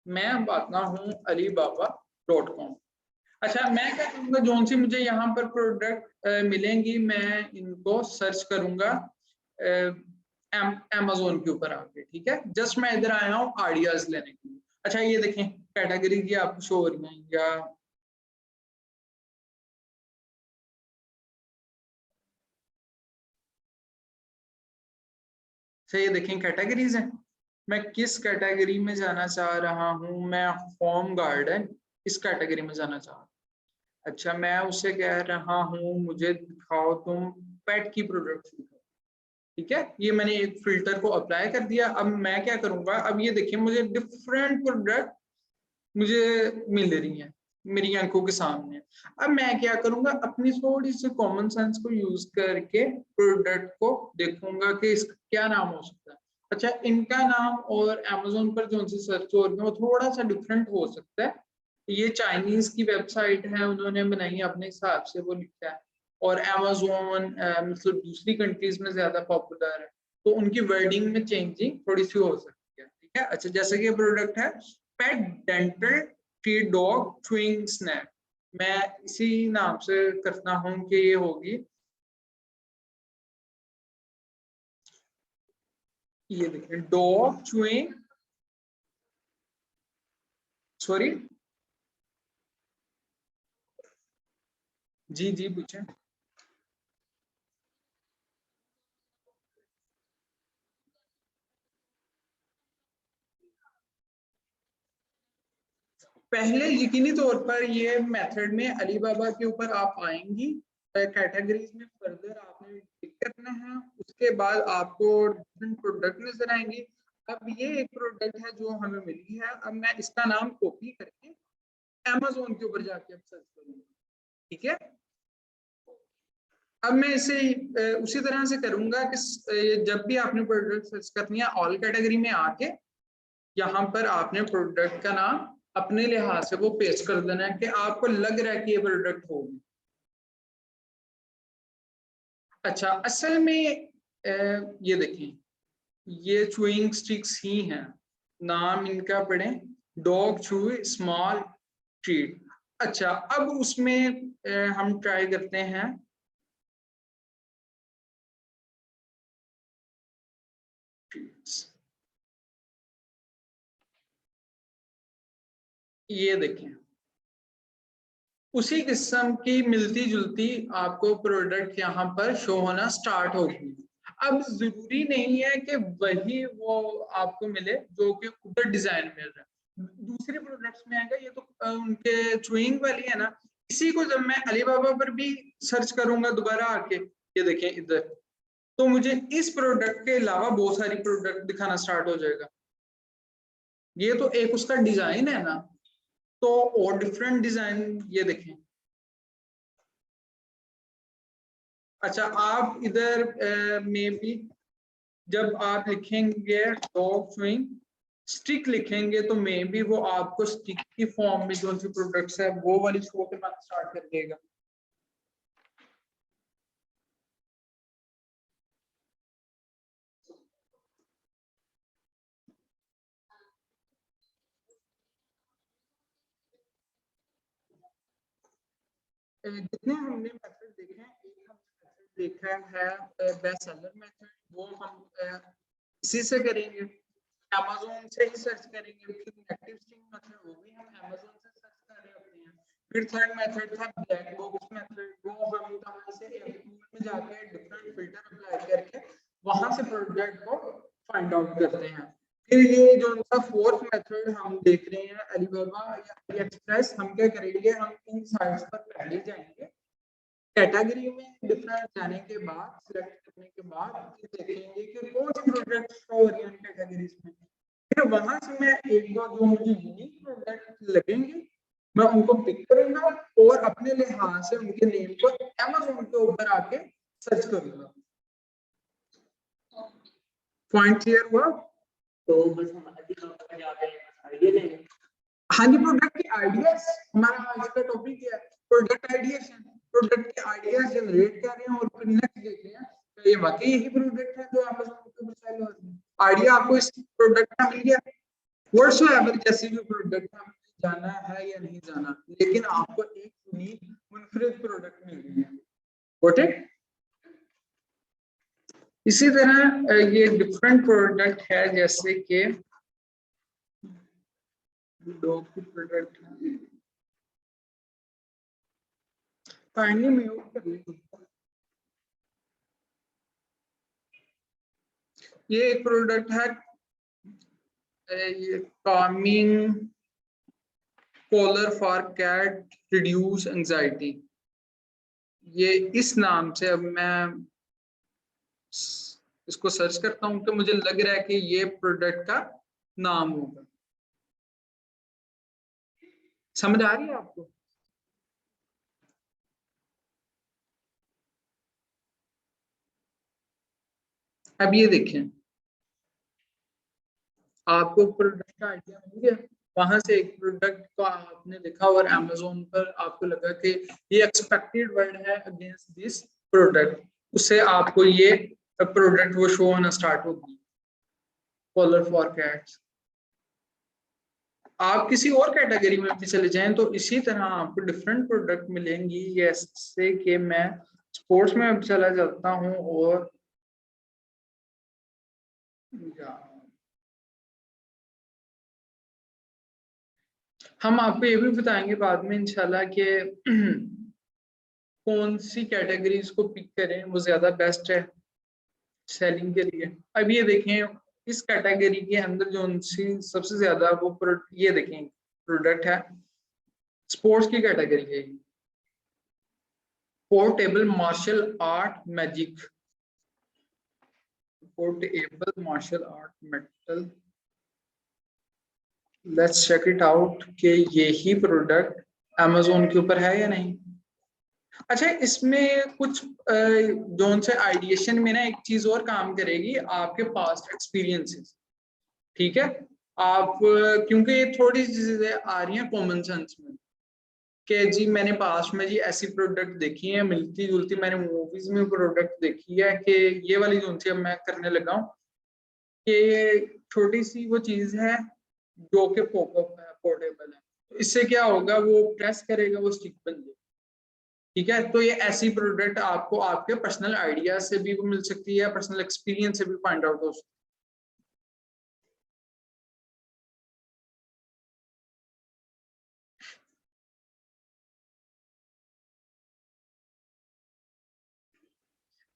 मैं बताता हूँ alibaba.com। अच्छा, मैं क्या करूंगा, जोन सी मुझे यहाँ पर प्रोडक्ट मिलेंगी मैं इनको सर्च करूंगा अमेजोन के ऊपर आके। ठीक है, जस्ट मैं इधर आया हूँ आइडियाज लेने के लिए। अच्छा, ये देखें कैटेगरी की आपको शो हो रही है या ये देखें कैटेगरीज हैं। मैं किस कैटेगरी में जाना चाह रहा हूँ, मैं होम गार्डन इस कैटेगरी में जाना चाह रहा हूँ। अच्छा, मैं उसे कह रहा हूँ मुझे दिखाओ तुम पेट की प्रोडक्ट्स दिखाओ। ठीक है, ये मैंने एक फिल्टर को अप्लाई कर दिया। अब मैं क्या करूंगा, अब ये देखिए मुझे डिफरेंट प्रोडक्ट मुझे मिल रही हैं मेरी आंखों के सामने। अब मैं क्या करूंगा, अपनी थोड़ी सी कॉमन सेंस को यूज करके प्रोडक्ट को देखूंगा कि इसका क्या नाम हो सकता है। अच्छा, इनका नाम और अमेजोन पर जो सी सर्च हो रही है वो थोड़ा सा डिफरेंट हो सकता है। ये चाइनीज की वेबसाइट है, उन्होंने बनाई है अपने हिसाब से, वो लिखा है। और अमेजोन मतलब दूसरी कंट्रीज में ज्यादा पॉपुलर है, तो उनकी वर्डिंग में चेंजिंग थोड़ी सी हो सकती है। ठीक है, अच्छा जैसे कि ये प्रोडक्ट है pet dental feed dog chewing snack, मैं इसी नाम से करता हूं कि ये होगी। ये देखिए डॉग च्यूइंग, सॉरी, जी जी पूछे। पहले यकीनी तौर पर ये मेथड में अलीबाबा के ऊपर आप आएंगी, कैटेगरीज में फर्दर आपने क्लिक करना है, उसके बाद आपको डिफरेंट प्रोडक्ट नजर आएंगे। अब ये एक प्रोडक्ट है जो हमें मिली है, अब मैं इसका नाम कॉपी करके अमेजोन के ऊपर जाके अब सर्च करूंगा। ठीक है, अब मैं इसे उसी तरह से करूंगा कि जब भी आपने प्रोडक्ट सर्च करनी है ऑल कैटेगरी में आके यहाँ पर आपने प्रोडक्ट का नाम अपने लिहाज से वो पेस्ट कर देना है कि आपको लग रहा है कि ये प्रोडक्ट होगी। अच्छा, असल में ये देखें ये चूइंग स्टिक्स ही हैं, नाम इनका पढ़ें डॉग चू स्मॉल ट्रीट। अच्छा, अब उसमें हम ट्राई करते हैं ट्रीट्स। ये देखें उसी किस्म की मिलती जुलती आपको प्रोडक्ट यहाँ पर शो होना स्टार्ट होगी। अब जरूरी नहीं है कि वही वो आपको मिले जो कि उधर डिजाइन मिल रहा है, दूसरे प्रोडक्ट्स में आएगा। ये तो उनके चुइंग वाली है ना, इसी को जब मैं अलीबाबा पर भी सर्च करूंगा दोबारा आके, ये देखें इधर, तो मुझे इस प्रोडक्ट के अलावा बहुत सारी प्रोडक्ट दिखाना स्टार्ट हो जाएगा। ये तो एक उसका डिजाइन है ना, तो और डिफरेंट डिजाइन ये देखें। अच्छा, आप इधर में भी जब आप लिखेंगे डॉग स्विंग स्टिक लिखेंगे तो मे भी वो आपको स्टिक की फॉर्म में जो सी प्रोडक्ट्स है वो वाली शो के बाद स्टार्ट कर देगा। जितने हमने मेथड देखे हैं, एक हमने मेथड देखा है बेस्ट सेलर मेथड, वो हम इसी से करेंगे, अमेज़न से ही सर्च करेंगे। फिर नेगेटिव स्ट्रिंग मेथड, वो भी हम अमेज़न से सर्च कर रहे होते हैं। फिर थर्ड मेथड था ब्लैक बॉक्स मेथड, वो हम कहाँ से एक टूल में जाके डिफरेंट फिल्टर अप्लाई करके वहां से प्रोडक्ट को फाइंड आउट करते हैं। फिर ये जो उनका फोर्थ मेथड हम देख रहे हैं अलीबाबा या अली एक्सप्रेस, हम क्या करेंगे, हम इन साइट्स पर पहले जाएंगे, कैटेगरी में डिफरेंट जाने के बाद सिलेक्ट करने के बाद फिर देखेंगे कि कौन सी प्रोडक्ट शो हो रही है कैटेगरीज में। फिर वहां से मैं एक दो जो मुझे यूनिक प्रोडक्ट लगेंगे मैं उनको पिक करूंगा और अपने लिहाज से उनके नेम को Amazon के ऊपर आके सर्च करूंगा। पॉइंट क्लियर हुआ? तो बस हम आइडिया लेंगे। हाँ जी, प्रोडक्ट के आइडियाज हमारा आज का टॉपिक है, प्रोडक्ट आइडियाज। प्रोडक्ट के आइडियाज जनरेट कर रहे हैं और फिर नेक्स्ट देख रहे हैं तो ये वाकई यही प्रोडक्ट है जो Amazon के ऊपर सेल हो रहा है। आइडिया आपको इस प्रोडक्ट का मिल गया, व्हाटसोएवर जैसे भी प्रोडक्ट है जाना है या नहीं जाना, लेकिन आपको एक यूनिक मुनफरिद प्रोडक्ट मिल गई है। Got it? इसी तरह ये डिफरेंट प्रोडक्ट है, जैसे कि डॉग की प्रोडक्ट काइंडली म्यूट कर लीजिए। ये एक प्रोडक्ट है, ये calming collar for cat reduce anxiety. ये इस नाम से, अब मैं इसको सर्च करता हूं तो मुझे लग रहा है कि ये प्रोडक्ट का नाम होगा। समझ आ रही है आपको? अब ये देखें, आपको प्रोडक्ट का आइडिया मिल गया, वहां से एक प्रोडक्ट को आपने देखा और Amazon पर आपको लगा कि ये एक्सपेक्टेड वर्ड है अगेंस्ट दिस प्रोडक्ट, उससे आपको ये प्रोडक्ट वो शो होना स्टार्ट होगी, कॉलर फॉर कैट्स। आप किसी और कैटेगरी में भी चले जाएं तो इसी तरह आपको डिफरेंट प्रोडक्ट मिलेंगी। जैसे कि मैं स्पोर्ट्स में चला जाता हूं और हम आपको ये भी बताएंगे बाद में इंशाल्लाह कि कौन सी कैटेगरीज को पिक करें वो ज्यादा बेस्ट है सेलिंग के लिए। अब ये देखें, इस कैटेगरी के अंदर जो सी सबसे ज्यादा वो ये देखें प्रोडक्ट है स्पोर्ट्स की कैटेगरी है, portable martial art magic, portable martial art metal. Let's check it out कि यही प्रोडक्ट Amazon के ऊपर है या नहीं। अच्छा, इसमें कुछ जोन से आइडिएशन में ना एक चीज और काम करेगी, आपके पास्ट एक्सपीरियंसेस। ठीक है, आप क्योंकि ये थोड़ी सी चीजें आ रही हैं कॉमन सेंस में कि जी मैंने पास्ट में जी ऐसी प्रोडक्ट देखी है मिलती जुलती, मैंने मूवीज में प्रोडक्ट देखी है कि ये वाली जोन से अब मैं करने लगा हूँ कि ये छोटी सी वो चीज है जो कि पॉपअप है, पोर्टेबल है, तो इससे क्या होगा, वो प्रेस करेगा वो स्टिक बन जाएगी। ठीक है, तो ये ऐसी प्रोडक्ट आपको आपके पर्सनल आइडिया से भी मिल सकती है, पर्सनल एक्सपीरियंस से भी फाइंड आउट हो सकती है।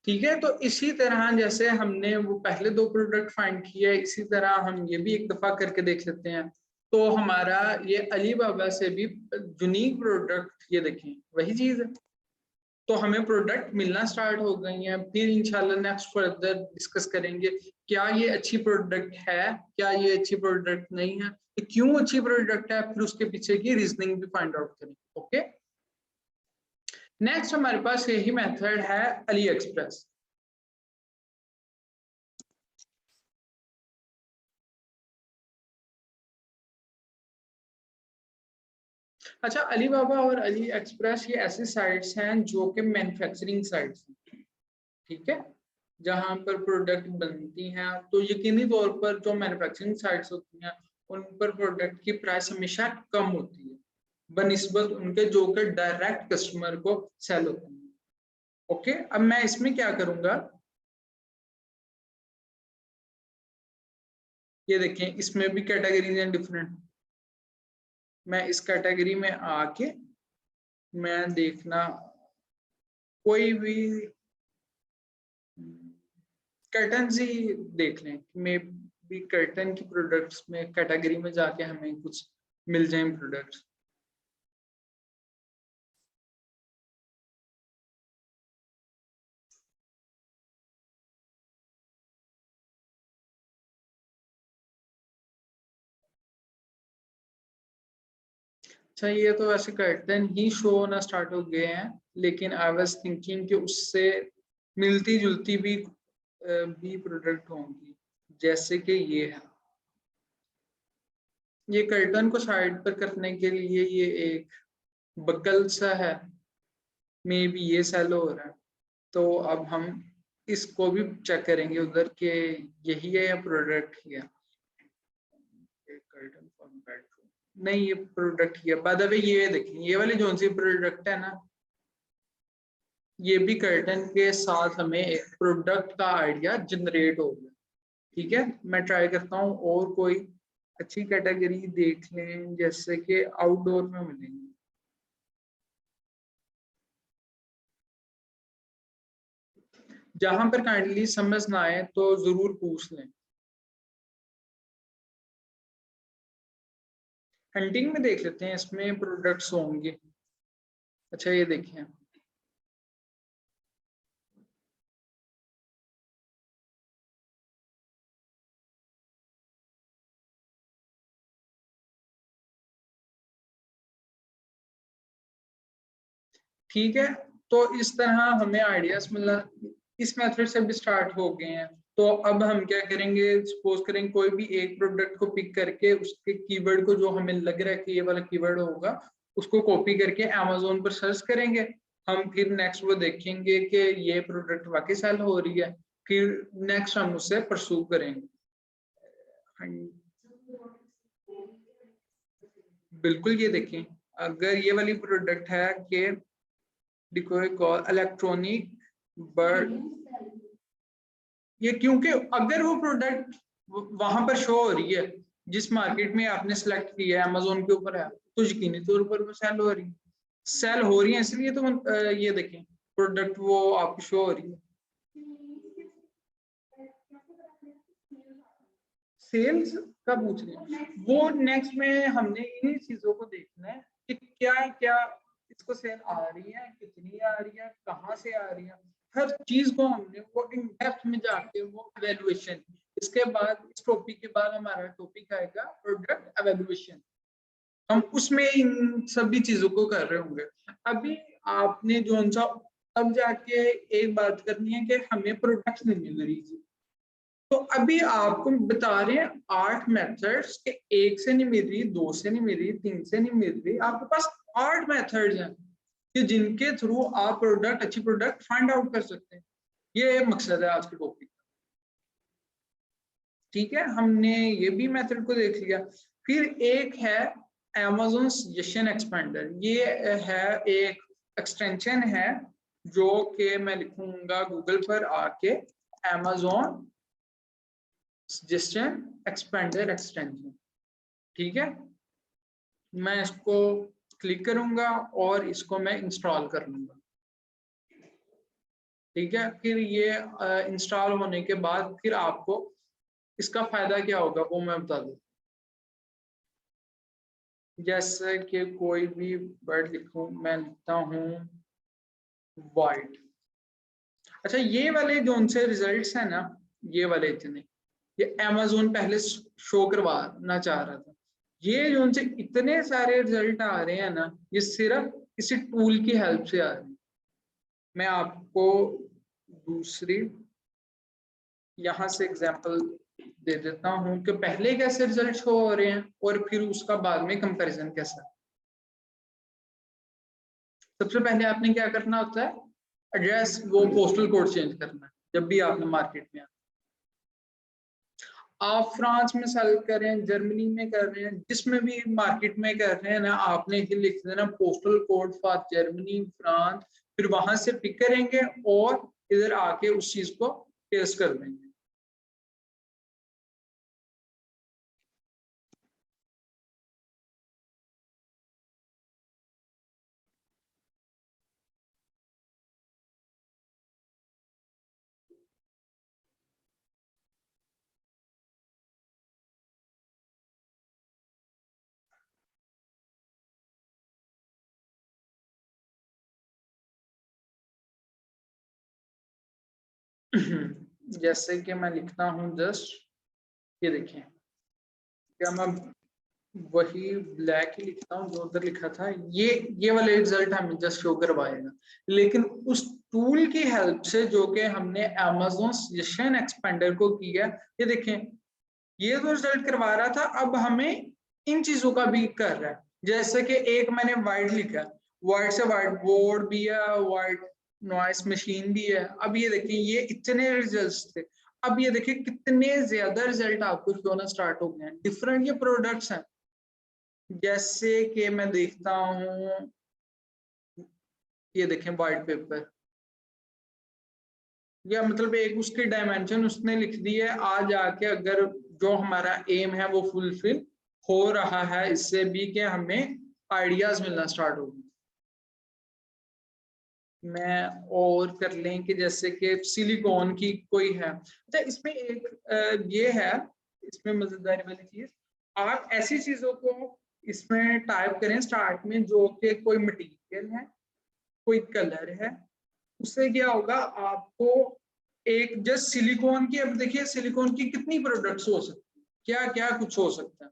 ठीक है, तो इसी तरह जैसे हमने वो पहले दो प्रोडक्ट फाइंड किए, इसी तरह हम ये भी एक दफा करके देख लेते हैं। तो हमारा ये अली बाबा से भी यूनिक प्रोडक्ट, ये देखें वही चीज है, तो हमें प्रोडक्ट मिलना स्टार्ट हो गई हैं। फिर इंशाल्लाह नेक्स्ट फर्दर डिस्कस करेंगे क्या ये अच्छी प्रोडक्ट है, क्या ये अच्छी प्रोडक्ट नहीं है, ये क्यों अच्छी प्रोडक्ट है, फिर उसके पीछे की रीजनिंग भी फाइंड आउट करेंगे। ओके, नेक्स्ट हमारे पास यही मेथड है अली एक्सप्रेस। अच्छा, अली बाबा और अली एक्सप्रेस ये ऐसे साइट्स हैं जो कि मैन्युफैक्चरिंग साइट्स हैं। ठीक है, जहां पर प्रोडक्ट बनती हैं, तो यकीनी तौर पर जो मैन्युफैक्चरिंग साइट्स होती हैं उन पर प्रोडक्ट की प्राइस हमेशा कम होती है बनिस्बत उनके जो कि डायरेक्ट कस्टमर को सेल होती है। ओके, अब मैं इसमें क्या करूंगा, ये देखें इसमें भी कैटेगरीज हैं डिफरेंट। मैं इस कैटेगरी में आके मैं देखना कोई भी कर्टन ही देख लें, मे भी कर्टन की प्रोडक्ट्स में कैटेगरी में जाके हमें कुछ मिल जाए प्रोडक्ट्स। अच्छा, ये तो वैसे कर्टन ही शो होना स्टार्ट हो गए हैं, लेकिन आई वाज थिंकिंग कि उससे मिलती जुलती भी प्रोडक्ट होंगी, जैसे कि ये है। ये कर्टन को साइड पर करने के लिए ये एक बकल सा है, मे बी ये सेल हो रहा है। तो अब हम इसको भी चेक करेंगे उधर के यही है या प्रोडक्ट ही है। कर्टन फॉर बेडरूम, नहीं ये प्रोडक्ट ही है। बाय द वे ये देखें, ये वाली जो सी प्रोडक्ट है ना, ये भी कर्टन के साथ हमें एक प्रोडक्ट का आइडिया जनरेट हो गया। ठीक है, मैं ट्राई करता हूँ और कोई अच्छी कैटेगरी देख लें, जैसे कि आउटडोर में मिलेंगे। जहां पर काइंडली समझ ना आए तो जरूर पूछ लें। हंटिंग में देख लेते हैं, इसमें प्रोडक्ट्स होंगे। अच्छा ये देखिए, ठीक है। तो इस तरह हमें आइडियाज मिलना इस मेथड से भी स्टार्ट हो गए हैं। तो अब हम क्या करेंगे, सपोज करेंगे कोई भी एक प्रोडक्ट को पिक करके उसके कीवर्ड को जो हमें लग रहा है कि ये वाला कीवर्ड होगा, उसको कॉपी करके अमेज़न पर सर्च करेंगे। हम फिर नेक्स्ट वो देखेंगे कि ये प्रोडक्ट वाकई सेल हो रही है, फिर नेक्स्ट हम उससे परसू करेंगे। हाँ, बिल्कुल। ये देखें, अगर ये वाली प्रोडक्ट है कि इलेक्ट्रॉनिक बर्ड, ये क्योंकि अगर वो प्रोडक्ट वहां पर शो हो रही है जिस मार्केट में आपने सेलेक्ट किया है, अमेज़न के ऊपर है, तो यकीनी तौर पर वो सेल हो रही है। सेल हो रही है इसलिए तो ये देखें प्रोडक्ट वो आपको शो हो रही है। सेल्स का पूछ रहे हैं, वो नेक्स्ट में हमने इन्हीं चीजों को देखना है कि क्या क्या इसको सेल आ रही है, कितनी आ रही है, कहाँ से आ रही है। हर चीज को हमने वो इन डेप्थ में जाके वो एवेल्युएशन। इसके बाद इस टॉपिक के बाद हमारा टॉपिक आएगा प्रोडक्ट एवेल्युएशन। हम उसमें इन सभी चीजों को कर रहे होंगे। अभी आपने जो सा अब जाके एक बात करनी है कि हमें प्रोडक्ट नहीं मिल रही थी, तो अभी आपको बता रहे हैं 8 मेथड्स के, एक से नहीं मिल रही, दो से नहीं मिल रही, तीन से नहीं मिल रही, आपके पास 8 मेथड्स हैं कि जिनके थ्रू आप प्रोडक्ट अच्छी प्रोडक्ट फाइंड आउट कर सकते हैं। ये मकसद है आज के टॉपिक। ठीक है, हमने ये भी मेथड को देख लिया। फिर एक है Amazon सजेशन एक्सपेंडर। ये है एक एक्सटेंशन है जो कि मैं लिखूंगा गूगल पर आके Amazon सजेशन एक्सपेंडर एक्सटेंशन। ठीक है, मैं इसको क्लिक करूंगा और इसको मैं इंस्टॉल कर लूंगा। ठीक है, फिर ये इंस्टॉल होने के बाद फिर आपको इसका फायदा क्या होगा वो मैं बता दूं। जैसे कि कोई भी वर्ड लिखूं, मैं लिखता हूँ वाइट। अच्छा, ये वाले जो उनसे रिजल्ट्स हैं ना, ये वाले इतने, ये Amazon पहले शो करवाना चाह रहा था। ये जो उनसे इतने सारे रिजल्ट आ रहे हैं ना, ये सिर्फ इसी टूल की हेल्प से आ रहे हैं। मैं आपको दूसरी यहाँ से एग्जांपल दे देता हूँ कि पहले कैसे रिजल्ट शो हो रहे हैं और फिर उसका बाद में कंपैरिजन कैसा। सबसे पहले आपने क्या करना होता है, एड्रेस वो पोस्टल कोड चेंज करना है जब भी आपने मार्केट में। आप फ्रांस में सेल कर रहे हैं, जर्मनी में कर रहे हैं, जिसमें भी मार्केट में कर रहे हैं ना, आपने ही लिख देना postal code for Germany France, फिर वहां से पिक करेंगे और इधर आके उस चीज को पेस्ट कर देंगे। जैसे कि मैं लिखता हूं जस्ट, ये देखिए क्या मैं वही ब्लैक ही लिखता हूँ जो उधर लिखा था, ये वाले रिजल्ट हमें जस्ट शो करवाएगा, लेकिन उस टूल की हेल्प से जो कि हमने Amazon सजेशन एक्सपेंडर को किया, ये देखें ये तो रिजल्ट करवा रहा था, अब हमें इन चीजों का भी कर रहा है। जैसे कि एक मैंने वाइट लिखा, वाइट से वाइट बोर्ड भी है, वाइट नॉइस मशीन भी है। अब ये देखें ये इतने रिजल्ट्स थे, अब ये देखिए कितने ज्यादा रिजल्ट आपको शो होना स्टार्ट हो गए हैं। डिफरेंट ये प्रोडक्ट्स हैं, जैसे कि मैं देखता हूँ, ये देखें वाइट पेपर, या मतलब एक उसकी डायमेंशन उसने लिख दी है, आज आके अगर जो हमारा एम है वो फुलफिल हो रहा है, इससे भी कि हमें आइडियाज मिलना स्टार्ट हो गए। मैं और कर लें कि जैसे कि सिलिकॉन की कोई है, अच्छा इसमें एक ये है, इसमें मजेदारी वाली चीज, आप ऐसी चीजों को इसमें टाइप करें स्टार्ट में जो कि कोई मटेरियल है, कोई कलर है, उससे क्या होगा आपको एक जस्ट सिलिकॉन की, अब देखिए सिलिकॉन की कितनी प्रोडक्ट्स हो सकती है, क्या क्या कुछ हो सकता है।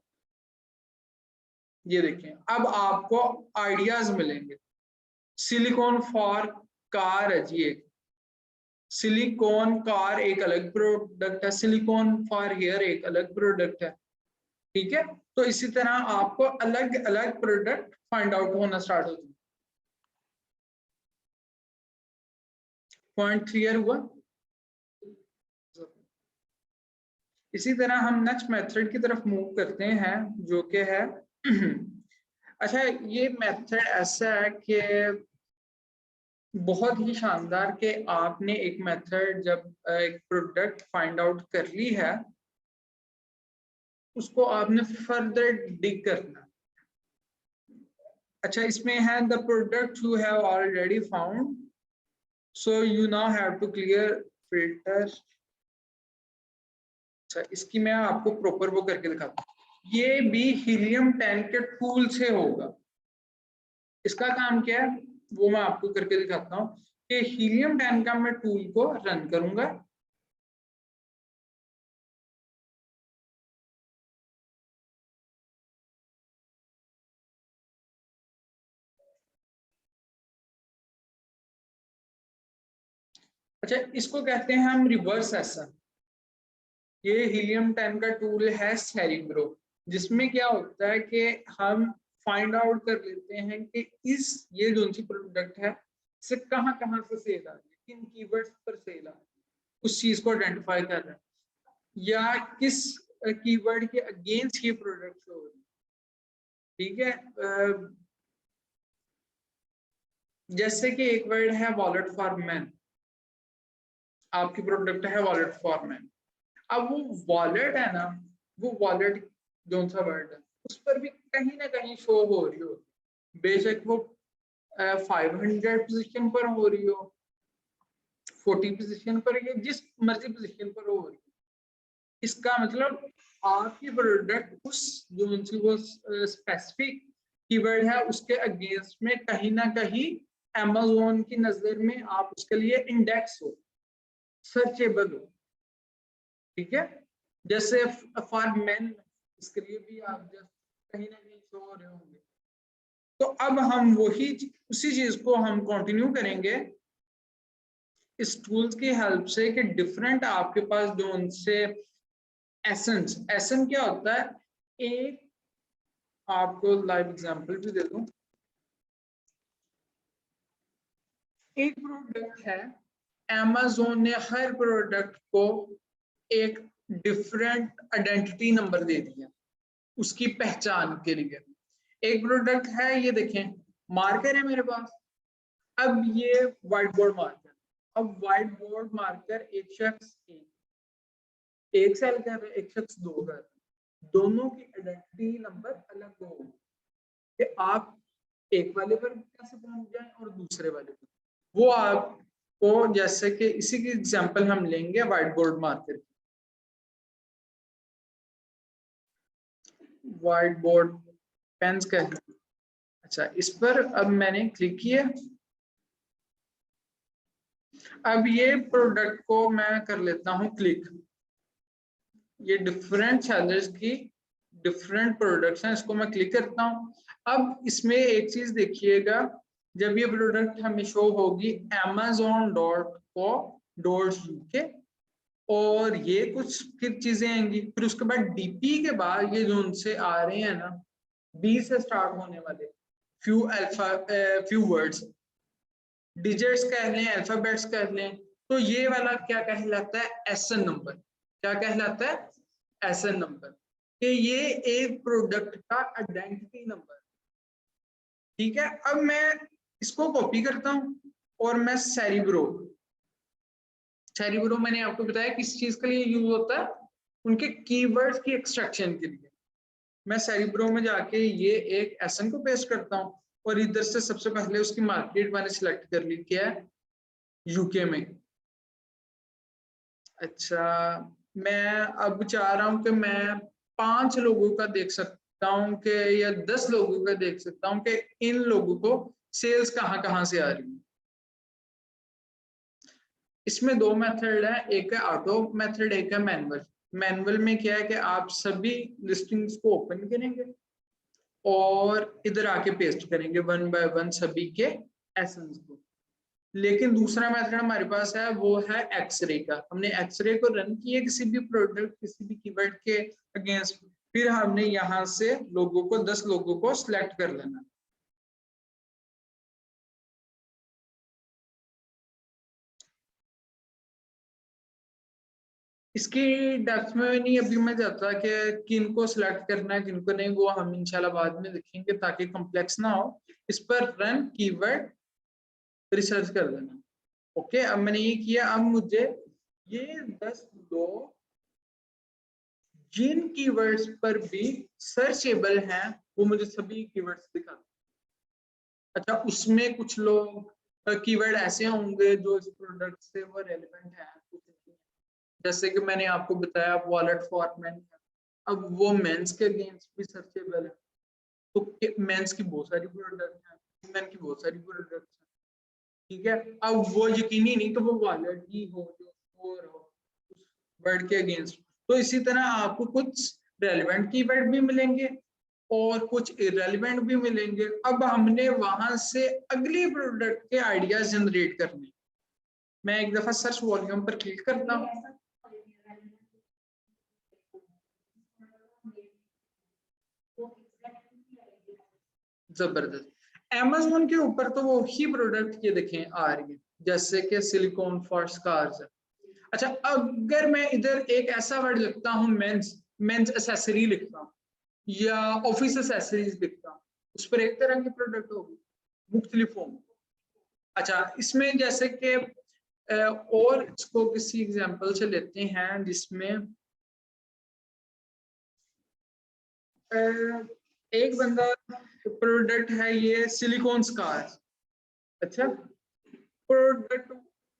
ये देखें अब आपको आइडियाज मिलेंगे। सिलिकॉन फॉर कार है जी, एक सिलिकॉन कार एक अलग प्रोडक्ट है, सिलिकॉन फॉर हेयर एक अलग प्रोडक्ट है, ठीक है। तो इसी तरह आपको अलग अलग प्रोडक्ट फाइंड आउट होना स्टार्ट होते हैं। पॉइंट क्लियर हुआ? इसी तरह हम नेक्स्ट मेथड की तरफ मूव करते हैं जो कि है अच्छा ये मेथड ऐसा है कि बहुत ही शानदार कि आपने एक मेथड जब एक प्रोडक्ट फाइंड आउट कर ली है, उसको आपने फर्दर डिग करना। अच्छा इसमें है the product you have already found, so you now have to clear filter. अच्छा इसकी मैं आपको प्रॉपर वो करके दिखाता हूँ। ये भी हीलियम 10 के टूल से होगा। इसका काम क्या है वो मैं आपको करके दिखाता हूँ कि हीलियम 10 का मैं टूल को रन करूंगा। अच्छा इसको कहते हैं हम रिवर्स एसएन। ये हीलियम 10 का टूल है सेरिब्रो, जिसमें क्या होता है कि हम फाइंड आउट कर लेते हैं कि इस ये जो सी प्रोडक्ट है से कहाँ कहाँ से सेल आ रही है, किन कीवर्ड्स पर सेल आ रही है, उस चीज को आइडेंटिफाई कर रहे हैं, या किस कीवर्ड के अगेंस्ट ये प्रोडक्ट हो रही है, ठीक है। जैसे कि एक वर्ड है वॉलेट फॉर मैन, आपकी प्रोडक्ट है वॉलेट फॉर मैन। अब वो वॉलेट है ना, वो वॉलेट जो सा वर्ड है उस पर भी कहीं ना कहीं शो हो रही हो, बेशक वो 500 पोजीशन पर हो रही हो, 40 पोजीशन पर, या जिस मर्जी पोजीशन पर हो रही हो। इसका मतलब आपकी प्रोडक्ट उस जो सी वो स्पेसिफिक कीवर्ड है उसके अगेंस्ट में कहीं ना कहीं Amazon की नजर में आप उसके लिए इंडेक्स हो, सर्चेबल हो, ठीक है। जैसे फॉर मेन, इसके लिए भी आप जस्ट कहीं ना कहीं शो हो रहे होंगे। तो अब हम वही उसी चीज को हम कंटिन्यू करेंगे इस टूल्स की हेल्प से कि डिफरेंट आपके पास जो उनसे एसेंस, एसेंस क्या होता है, एक आपको लाइव एग्जांपल भी दे दूं। एक प्रोडक्ट है, Amazon ने हर प्रोडक्ट को एक डिफरेंट आइडेंटिटी नंबर दे दिया उसकी पहचान के लिए। एक प्रोडक्ट है, ये देखें मार्कर है मेरे पास, अब ये व्हाइट बोर्ड मार्कर, अब व्हाइट बोर्ड मार्कर एक शख्स एक सेल कर रहे, एक शख्स दो कर रहे, दोनों की आइडेंटिटी नंबर अलग हो कि आप एक वाले पर कैसे पहुंच जाए और दूसरे वाले पर, वो आपको जैसे कि इसी की एग्जांपल हम लेंगे व्हाइट बोर्ड मार्कर की। व्हाइट बोर्ड पेन्स का, अच्छा इस पर अब मैंने क्लिक किया। अब ये प्रोडक्ट को मैं कर लेता हूं क्लिक। ये डिफरेंट सेलर्स की डिफरेंट प्रोडक्ट्स हैं, इसको मैं क्लिक करता हूँ। अब इसमें एक चीज देखिएगा, जब ये प्रोडक्ट हमें शो होगी amazon.co.uk और ये कुछ फिर चीजें आएंगी, फिर उसके बाद डीपी के बाद ये जो उनसे आ रहे हैं ना, बी से स्टार्ट होने वाले फ्यू वर्ड्स, डिजिट्स कह लें, अल्फाबेट्स कह लें, तो ये वाला क्या कहलाता है, एसएन नंबर। क्या कहलाता है, एसएन नंबर, कि ये एक प्रोडक्ट का आइडेंटिटी नंबर। ठीक है, अब मैं इसको कॉपी करता हूं और मैं सेरिब्रो मैंने आपको बताया किस चीज के लिए यूज होता है, उनके कीवर्ड्स की एक्सट्रैक्शन के लिए। मैं सेरिब्रो में जाके ये एक एसएन को पेस्ट करता हूं और इधर से सबसे पहले उसकी मार्केट मैंने सिलेक्ट कर ली, क्या है, यूके में। अच्छा, मैं अब चाह रहा हूं कि मैं 5 लोगों का देख सकता हूं कि, या 10 लोगों का देख सकता हूं कि इन लोगों को सेल्स कहां से आ रही है। इसमें 2 मेथड है, एक है ऑटो मेथड, एक है मैनुअल। मैनुअल में क्या है कि आप सभी लिस्टिंग्स को ओपन करेंगे और इधर आके पेस्ट करेंगे 1 बाय 1 सभी के एसेंस को। लेकिन दूसरा मेथड हमारे पास है, वो है एक्सरे का। हमने एक्सरे को रन किया किसी भी प्रोडक्ट, किसी भी कीवर्ड के अगेंस्ट, फिर हमने यहाँ से लोगों को 10 लोगों को सिलेक्ट कर लेना। इसकी डेप्थ में नहीं अभी मैं जाता कि किन को सिलेक्ट करना है किन को नहीं, वो हम इंशाल्लाह बाद में देखेंगे ताकि कॉम्प्लेक्स ना हो। इस पर रन कीवर्ड रिसर्च कर लेना। ओके, अब मैंने ये किया। अब मुझे ये 10 लोग जिन कीवर्ड्स पर भी सर्चेबल हैं वो मुझे सभी कीवर्ड्स दिखा। अच्छा, उसमें कुछ लोग कीवर्ड ऐसे होंगे जो इस प्रोडक्ट से वो रेलेवेंट है, कुछ नहीं। जैसे कि मैंने आपको बताया वॉलेट फॉर मेन, अब वो मेंस के अगेंस्ट भी सर्चेबल है, तो मेंस की बहुत सारी प्रोडक्ट हैं, वुमेन की बहुत सारी प्रोडक्ट हैं। ठीक है, अब वो यकीनी नहीं तो वो वॉलेट ही हो जो और हो उस वर्ड के अगेंस्ट। तो इसी तरह आपको कुछ रेलेवेंट कीवर्ड भी मिलेंगे और कुछ इरेलीवेंट भी मिलेंगे। अब हमने वहां से अगली प्रोडक्ट के आइडियाज जनरेट करने। मैं एक दफा सर्च वॉल्यूम पर क्लिक करता हूँ। जबरदस्त, Amazon के ऊपर तो वो ही प्रोडक्ट ये देखें आ रही है, जैसे कि सिलिकॉन फॉर स्कार्स है। अच्छा, अगर मैं इधर एक ऐसा वर्ड लिखता हूँ मेंस एसेसरी लिखता हूँ या ऑफिस एसेसरीज लिखता हूँ, उस पर एक तरह की प्रोडक्ट होगी, मुख्तलिफ होंगे। अच्छा, इसमें जैसे कि और इसको किसी एग्जांपल से लेते हैं जिसमें एक बंदा प्रोडक्ट है ये सिलिकॉन स्कार्स। अच्छा, प्रोडक्ट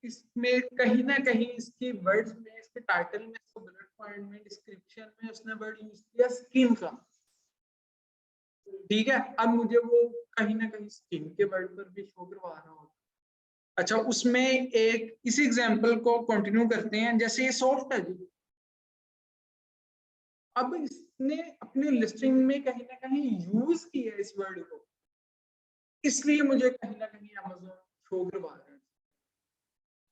इसमें कहीं ना कहीं इसकी वर्ड्स में, इसके टाइटल में, इसको बुलेट पॉइंट में, डिस्क्रिप्शन में उसने वर्ड यूज किया स्किन का। ठीक है, अब मुझे वो कहीं ना कहीं स्किन के वर्ड पर भी शो करवा रहा होगा। अच्छा, उसमें एक इसी एग्जांपल को कंटिन्यू करते हैं, जैसे ये सॉफ्ट है जी। अब इसने अपनी लिस्टिंग में कहीं ना कहीं यूज किया इस वर्ड को, इसलिए मुझे कहीं ना कहीं Amazon शो करवा रहा है।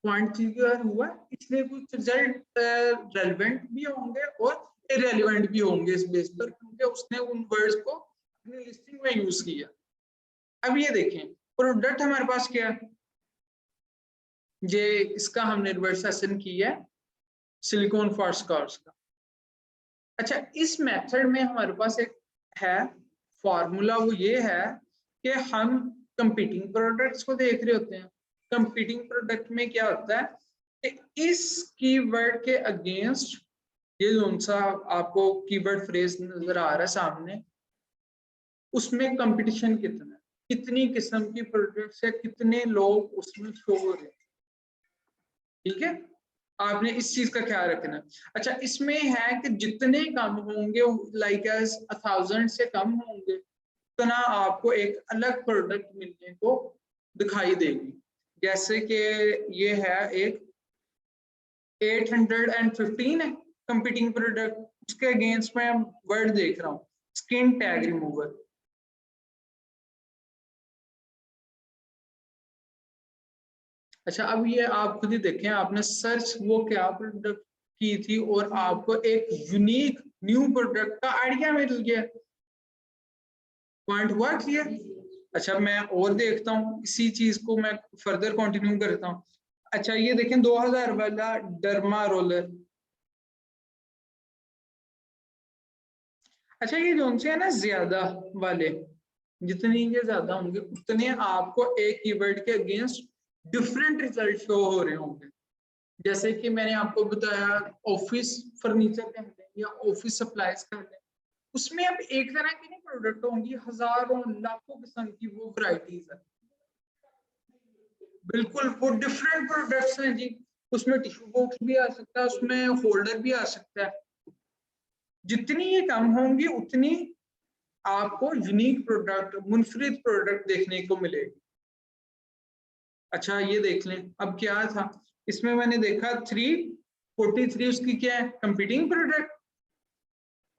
पॉइंट क्लियर हुआ, इसलिए कुछ रिजल्ट रेलेवेंट भी होंगे और इरेलीवेंट भी होंगे इस बेस पर, क्योंकि उसने उन वर्ड्स को अपनी लिस्टिंग में यूज किया। अब ये देखें, प्रोडक्ट हमारे पास क्या है, ये इसका हमने रिवर्स सेशन किया है, सिलिकॉन फॉर स्कार्स का। अच्छा, इस मेथड में हमारे पास एक है फॉर्मूला, वो ये है कि हम कंपीटिंग प्रोडक्ट्स को देख रहे होते हैं। कंपीटिंग प्रोडक्ट में क्या होता है कि इस कीवर्ड के अगेंस्ट, ये जो सा आपको कीवर्ड फ्रेज नजर आ रहा है सामने, उसमें कंपटीशन कितना है, कितनी किस्म की प्रोडक्ट्स है, कितने लोग उसमें शो हो रहे हैं। ठीक है, आपने इस चीज का ख्याल रखना। अच्छा, इसमें है कि जितने कम होंगे, लाइक एज 1000 से कम होंगे, उतना आपको एक अलग प्रोडक्ट मिलने को दिखाई देगी। जैसे कि ये है एक 815 है कंपीटिंग प्रोडक्ट, उसके अगेंस्ट में वर्ड देख रहा हूँ, स्किन टैग रिमूवर। अच्छा, अब ये आप खुद ही देखें, आपने सर्च वो क्या प्रोडक्ट की थी और आपको एक यूनिक न्यू प्रोडक्ट का आइडिया मिल गया। पॉइंट हुआ क्लियर? अच्छा, मैं और देखता हूँ, इसी चीज को मैं फर्दर कंटिन्यू करता हूँ। अच्छा, ये देखें 2000 वाला डर्मा रोलर। अच्छा, ये जो से है ना ज्यादा वाले, जितने ये ज्यादा होंगे उतने आपको एक कीवर्ड के अगेंस्ट डिफरेंट रिजल्ट शो हो रहे होंगे। जैसे कि मैंने आपको बताया ऑफिस फर्नीचर का या ऑफिस सप्लाईज का, उसमें अब एक तरह की नहीं प्रोडक्ट होंगी, हजारों लाखों किस्म की वो वैरायटीज है। बिल्कुल, वो डिफरेंट प्रोडक्ट्स हैं जी। उसमें टिश्यू बॉक्स भी आ सकता है, उसमें होल्डर भी आ सकता है। जितनी ये कम होंगी उतनी आपको यूनिक प्रोडक्ट, मुनफरिद प्रोडक्ट देखने को मिलेगी। अच्छा, ये देख लें, अब क्या था इसमें, मैंने देखा 343 उसकी क्या है, कंपीटिंग प्रोडक्ट,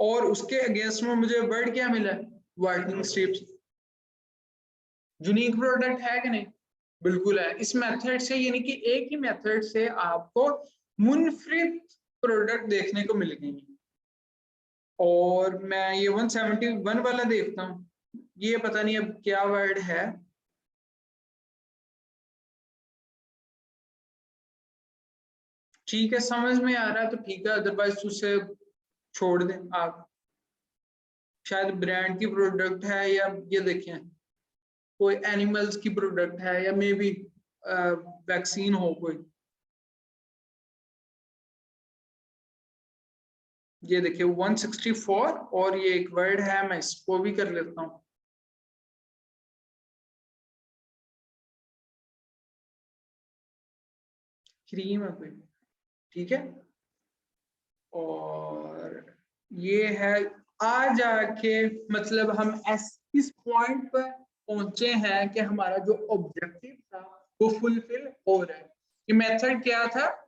और उसके अगेंस्ट में मुझे वर्ड क्या मिला, वाइटनिंग स्ट्रिप्स। यूनिक प्रोडक्ट है कि नहीं? बिल्कुल है। इस मेथड से, यानी कि एक ही मेथड से आपको मुनफरिद प्रोडक्ट देखने को मिल गई। और मैं ये 171 वाला देखता हूँ, ये पता नहीं अब क्या वर्ड है। ठीक है, समझ में आ रहा है तो ठीक है, अदरवाइज उसे छोड़ दें आप। शायद ब्रांड की प्रोडक्ट है, या ये देखें कोई एनिमल्स की प्रोडक्ट है, या मे बी वैक्सीन हो कोई। ये देखिए 164, और ये एक वर्ड है, मैं इसको भी कर लेता हूँ। क्रीम है कोई, ठीक है। और ये है, आ जाके मतलब हम इस पॉइंट पर पहुंचे हैं कि हमारा जो ऑब्जेक्टिव था वो फुलफिल हो रहा है। ये मेथड क्या था,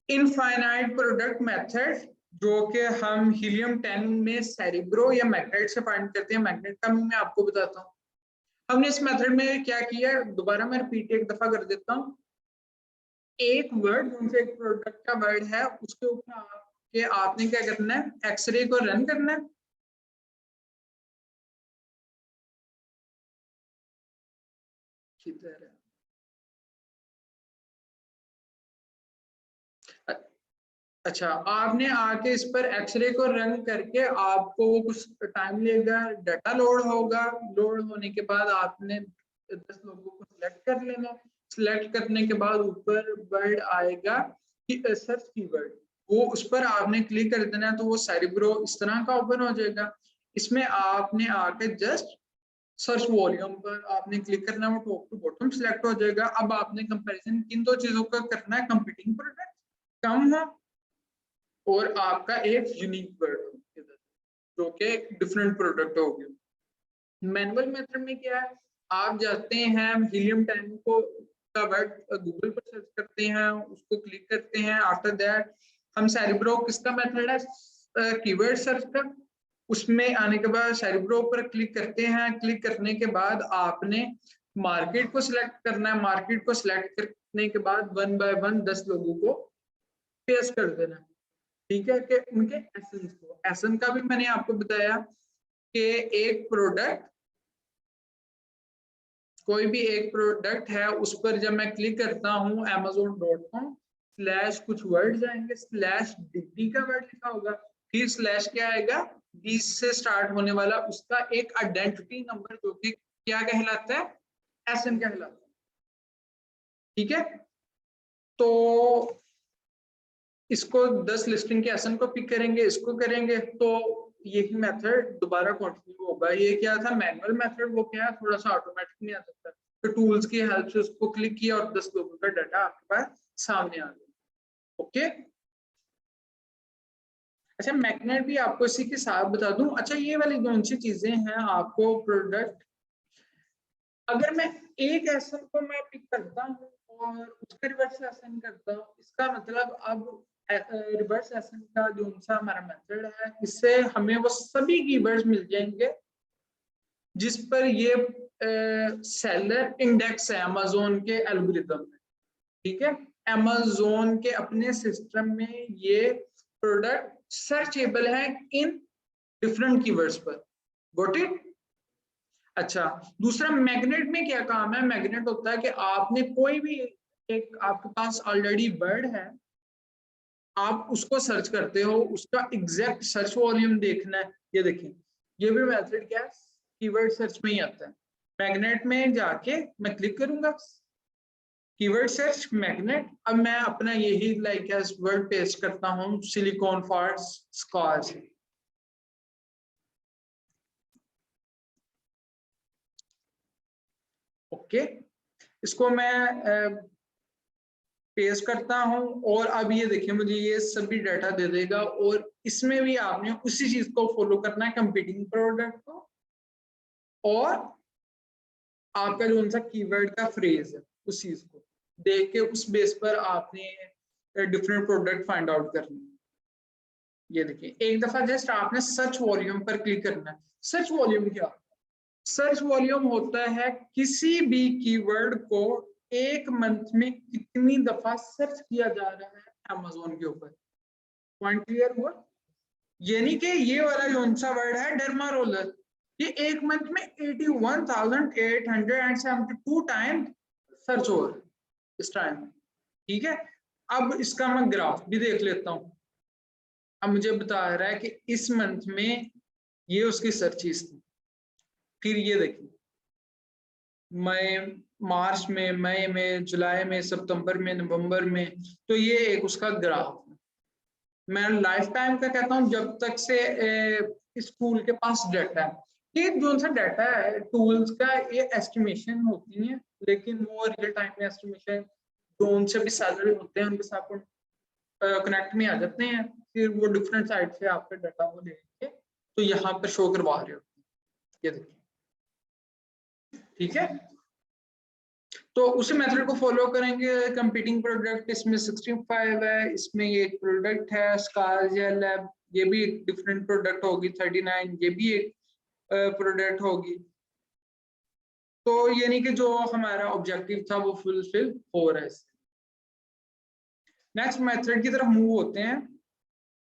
इनफाइनाइट प्रोडक्ट मेथड, जो कि हम हीलियम 10 में सेरिब्रो या मैग्नेट से फाइंड करते हैं। मैग्नेट का मैं आपको बताता हूँ। हमने इस मेथड में क्या किया, दोबारा मैं रिपीट एक दफा कर देता हूँ। एक वर्ड, उनसे एक प्रोडक्ट का वर्ड है, उसके ऊपर आपके आपने क्या करना है, एक्सरे को रन करना है। किधर है? अच्छा, आपने आके इस पर एक्सरे को रन करके आपको वो कुछ टाइम लेगा, डाटा लोड होगा। लोड होने के बाद आपने 10 लोगों को सिलेक्ट कर लेना। सिलेक्ट करने के बाद ऊपर वर्ड आएगा कि सर्च कीवर्ड, वो उस पर आपने क्लिक कर देना है, तो वो सेरिब्रो इस तरह का ओपन हो जाएगा। इसमें आपने आके जस्ट सर्च वॉल्यूम पर आपने क्लिक करना है, वो टॉप टू बॉटम सिलेक्ट हो जाएगा। अब आपने कंपैरिजन किन दो चीजों का करना है, कंपीटिंग प्रोडक्ट कम हो और आपका एक यूनिक वर्ड जो कि डिफरेंट प्रोडक्ट हो गया। मैनुअल मेथड में क्या है, आप जाते हैं हीलियम 10 को का वर्ड गूगल पर सर्च करते हैं, उसको क्लिक करते हैं। आफ्टर दैट हम सेरिब्रो, किसका मेथड है, कीवर्ड सर्च का, उसमें आने के बाद सेरिब्रो पर क्लिक करते हैं। क्लिक करने के बाद आपने मार्केट को सिलेक्ट करना है। मार्केट को सिलेक्ट करने के बाद 1 बाय 1 10 लोगों को पेस्ट कर देना है। ठीक है, कि उनके एसेंस को, एसेंस का भी मैंने आपको बताया कि एक प्रोडक्ट, कोई भी एक प्रोडक्ट है, उस पर जब मैं क्लिक करता हूँ amazon.com स्लैश कुछ वर्ड आएंगे, स्लैश डी का वर्ड लिखा होगा, फिर स्लैश क्या आएगा, 20 से स्टार्ट होने वाला उसका एक आइडेंटिटी नंबर, जो कि क्या कहलाता है, एसएन कहलाता है। ठीक है, तो इसको 10 लिस्टिंग के एसएन को पिक करेंगे, इसको करेंगे, तो यही मेथड दोबारा कंटिन्यू होगा। ये क्या था, मैनुअल मेथड, वो क्या है, थोड़ा सा ऑटोमेटिक नहीं आ सकता, तो टूल्स की हेल्प से उसको क्लिक किया और 10 लोगों का डाटा आपके पास सामने आ गया। ओके, अच्छा, मैग्नेट भी आपको इसी के साथ बता दूं। अच्छा, ये वाली कौन सी चीजें हैं, आपको प्रोडक्ट, अगर मैं एक एसएन को मैं पिक करता हूँ और उसके रिवर्स एसएन करता हूँ, इसका मतलब अब रिवर्स एसेंड का जो सा हमारा मेथड है, इससे हमें वो सभी कीवर्ड्स मिल जाएंगे जिस पर ये सेलर इंडेक्स है अमेज़न के एल्गोरिथम में। ठीक है, अमेज़न के अपने सिस्टम में ये प्रोडक्ट सर्चेबल है इन डिफरेंट कीवर्ड्स पर। Got it? अच्छा, दूसरा मैग्नेट में क्या काम है? मैग्नेट होता है कि आपने कोई भी एक आपके पास ऑलरेडी वर्ड है, आप उसको सर्च करते हो, उसका एग्जैक्ट सर्च वॉल्यूम देखना है। ये देखिए, ये भी मेथड क्या है, कीवर्ड सर्च में ही आता है। मैग्नेट में जाके मैं क्लिक करूंगा, कीवर्ड सर्च मैग्नेट। अब मैं अपना यही लाइक एज वर्ड पेस्ट करता हूँ, सिलिकॉन फॉर स्कार्स। ओके, इसको मैं पेस्ट करता हूं और अब ये देखिए मुझे ये सभी डाटा दे देगा। और इसमें भी आपने उसी चीज को फॉलो करना है, कंपीटिंग प्रोडक्ट को और आपका जो उनका कीवर्ड का फ्रेज है उस चीज को देख के उस बेस पर आपने डिफरेंट प्रोडक्ट फाइंड आउट करने। ये देखिए, एक दफा जस्ट आपने सर्च वॉल्यूम पर क्लिक करना है। सर्च वॉल्यूम क्या? सर्च वॉल्यूम होता है किसी भी कीवर्ड को एक मंथ में कितनी दफा सर्च किया जा रहा है अमेज़न के ऊपर। पॉइंट क्लियर हुआ? यानी कि ये वाला कौन सा वर्ड है, डर्मा रोलर, ये एक मंथ में 81,872 टाइम सर्च हो रहा है इस टाइम। ठीक है, अब इसका मैं ग्राफ भी देख लेता हूं। अब मुझे बता रहा है कि इस मंथ में ये उसकी सर्चेस थी। फिर ये देखिए, मई मार्च में, मई में, जुलाई में, सितंबर में, नवंबर में, तो ये एक उसका ग्राफ है। मैं लाइफ टाइम का कहता हूँ जब तक से स्कूल के पास डाटा है। ये जो सा डाटा है टूल्स का, ये एस्टिमेशन होती है, लेकिन वो रियल टाइम में एस्टिमेशन जो उनसे भी सैलरी होते हैं उनके साथ कनेक्ट में आ जाते हैं, फिर वो डिफरेंट साइड से आपका डाटा वो लेके तो यहाँ पर शो करवा रहे होते हैं। ये देखिए, ठीक है, तो उसी मेथड को फॉलो करेंगे। कंपीटिंग प्रोडक्ट इसमें 65 है, इसमें ये एक प्रोडक्ट है स्कार जेल लैब, ये भी एक डिफरेंट प्रोडक्ट होगी। 39 ये भी एक प्रोडक्ट होगी। तो यानी कि जो हमारा ऑब्जेक्टिव था वो फुलफिल हो रहा है। नेक्स्ट मेथड की तरफ मूव होते हैं,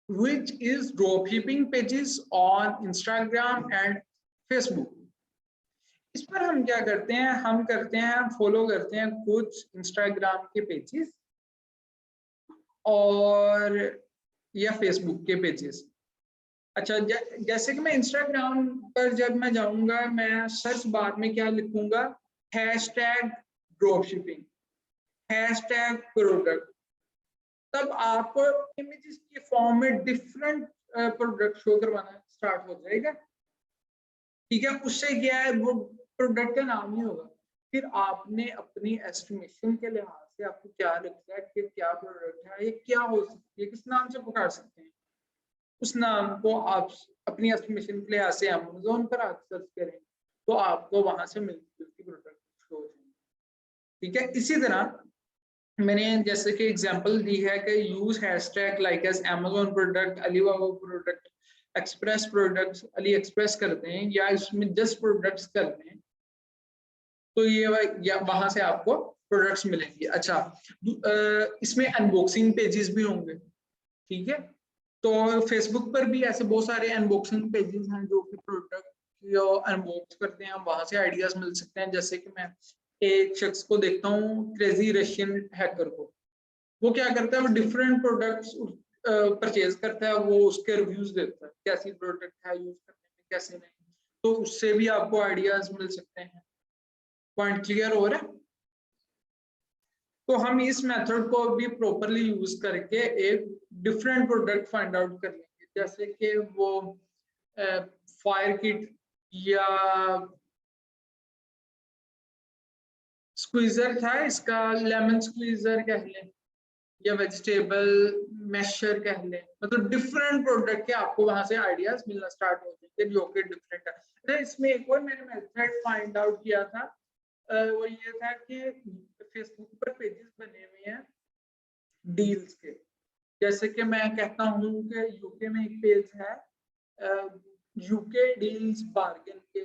which is dropshipping pages on Instagram and Facebook। इस पर हम क्या करते हैं, हम करते हैं फॉलो करते हैं कुछ इंस्टाग्राम के पेजेस और या फेसबुक के पेजेस। अच्छा, जैसे कि मैं इंस्टाग्राम पर जब मैं जाऊंगा, मैं सर्च बार में क्या लिखूंगा, हैशटैग ड्रॉपशिपिंग, हैशटैग प्रोडक्ट, तब आपको इमेजेस के फॉर्म में डिफरेंट प्रोडक्ट शो करवाना स्टार्ट हो जाएगा। ठीक है, उससे क्या है, वो प्रोडक्ट का नाम ही होगा। फिर आपने अपनी एस्टिमेशन के लिहाज से आपको क्या लगता है कि क्या प्रोडक्ट है, ये क्या हो सकती है, किस नाम से पुकार सकते हैं, उस नाम को आप अपनी एस्टिमेशन के लिहाज से अमेज़न पर आप सर्च करें तो आपको वहां से मिलती जुलती प्रोडक्ट शो हो जाएंगे। ठीक है, इसी तरह मैंने जैसे कि एग्जांपल दी है कि use hashtag like as Amazon product, Alibaba product, express products, AliExpress करते हैं या इसमें जस्ट प्रोडक्ट्स करते हैं, तो ये या वहां से आपको प्रोडक्ट्स मिलेंगे। अच्छा, इसमें अनबॉक्सिंग पेजेस भी होंगे। ठीक है, तो फेसबुक पर भी ऐसे बहुत सारे अनबॉक्सिंग पेजेस हैं जो कि प्रोडक्ट जो अनबॉक्स करते हैं, वहां से आइडियाज मिल सकते हैं। जैसे कि मैं एक शख्स को देखता हूँ, क्रेजी रशियन हैकर को, वो क्या करता है, वो डिफरेंट प्रोडक्ट्स परचेज करता है, वो उसके रिव्यूज देता है, कैसी प्रोडक्ट है यूज करने में, कैसे नहीं, तो उससे भी आपको आइडियाज मिल सकते हैं। पॉइंट क्लियर हो रहा है? तो हम इस मेथड को भी प्रॉपरली यूज करके एक डिफरेंट प्रोडक्ट फाइंड आउट कर लेंगे। जैसे कि वो फायर किट या स्क्वीजर था, इसका लेमन स्क्वीजर कह लें या वेजिटेबल मैशर कह लें, मतलब डिफरेंट प्रोडक्ट के आपको वहां से आइडियाज मिलना स्टार्ट हो जाएंगे जो कि डिफरेंट है। तो इसमें एक और मैंने मेथड फाइंड आउट किया था, वो ये था कि फेसबुक पर पेजेस बने हुए हैं डील्स के, जैसे कि मैं कहता हूँ कि यूके में एक पेज है यूके डील्स बार्गेन के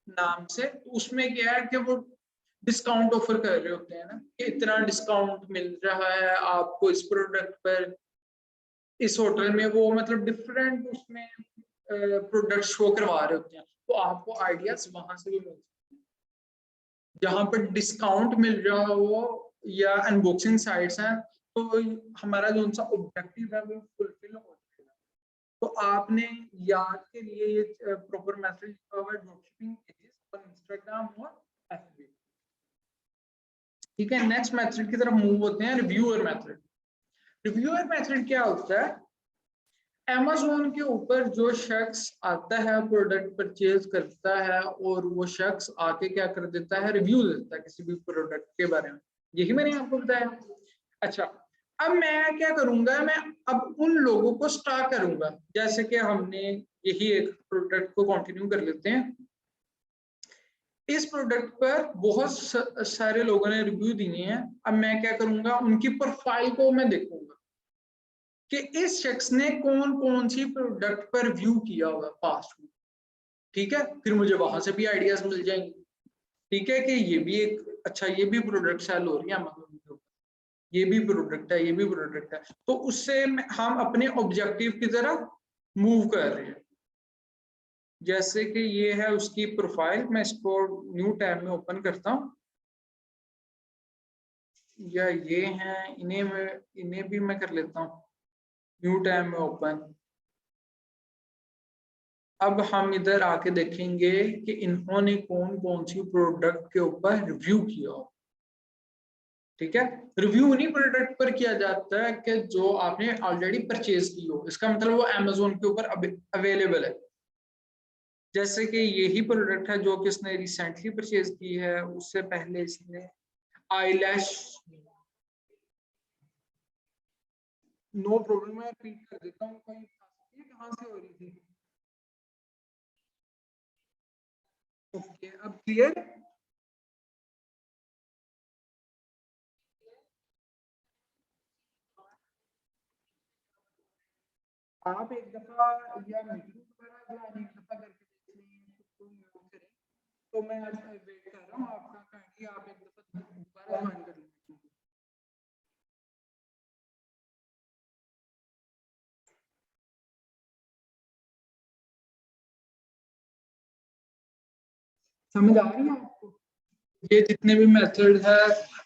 नाम से, तो उसमें क्या है कि वो डिस्काउंट ऑफर कर रहे होते हैं ना कि इतना डिस्काउंट मिल रहा है आपको इस प्रोडक्ट पर, इस होटल में, वो मतलब डिफरेंट उसमें प्रोडक्ट शो करवा रहे होते हैं, तो आपको आइडियाज वहां से भी मिल सकते हैं जहां पर डिस्काउंट मिल रहा हो या अनबॉक्सिंग साइट्स हैं, तो हमारा जो सा ऑब्जेक्टिव है वो फुलफिल हो जाएगा। तो आपने याद के लिए ये प्रॉपर मैसेज लिखा हुआ है ड्रॉपशिपिंग पेजेस ऑन इंस्टाग्राम और एफबी। ठीक है, नेक्स्ट मेथड की तरफ मूव होते हैं, रिव्यूअर मेथड। रिव्यूअर मेथड क्या होता है? Amazon के ऊपर जो शख्स आता है प्रोडक्ट परचेज करता है और वो शख्स आके क्या कर देता है, रिव्यू देता है किसी भी प्रोडक्ट के बारे में, यही मैंने आपको बताया। अच्छा, अब मैं क्या करूंगा, मैं अब उन लोगों को स्टार करूंगा, जैसे कि हमने यही एक प्रोडक्ट को कंटिन्यू कर लेते हैं। इस प्रोडक्ट पर बहुत सारे लोगों ने रिव्यू दिए हैं। अब मैं क्या करूंगा, उनकी प्रोफाइल को मैं देखूंगा कि इस शख्स ने कौन कौन सी प्रोडक्ट पर व्यू किया हुआ पास्ट में। ठीक है, फिर मुझे वहां से भी आइडियाज मिल जाएंगे। ठीक है, कि ये भी एक अच्छा, ये भी प्रोडक्ट सेल हो रही है अमेज़न के ऊपर, ये भी प्रोडक्ट है, ये भी प्रोडक्ट है, तो उससे हम अपने ऑब्जेक्टिव की तरफ मूव कर रहे हैं। जैसे कि ये है उसकी प्रोफाइल, मैं इसको न्यू टैब में ओपन करता हूँ, या ये हैं, इन्हें भी मैं कर लेता हूँ न्यू टैब में ओपन। अब हम इधर आके देखेंगे कि इन्होंने कौन कौन सी प्रोडक्ट के ऊपर रिव्यू किया हो। ठीक है, रिव्यू उन्हीं प्रोडक्ट पर किया जाता है कि जो आपने ऑलरेडी परचेज की हो, इसका मतलब वो अमेज़न के ऊपर अवेलेबल है। जैसे कि यही प्रोडक्ट है जो कि इसने रिसेंटली परचेज की है, उससे पहले इसने आईलैश, नो प्रॉब्लम, मैं रिपीट कर देता हूँ, कोई कहाँ से हो रही थी। ओके, अब क्लियर। आप एक दफा या मीटिंग वगैरह ज्वाइन एक दफा करके देख लें, खुद को यूज करें, तो मैं वेट कर रहा हूँ आपका, काइंडली आप एक दफा दोबारा ज्वाइन कर लें। समझ आ रही है आपको? ये जितने भी मेथड है,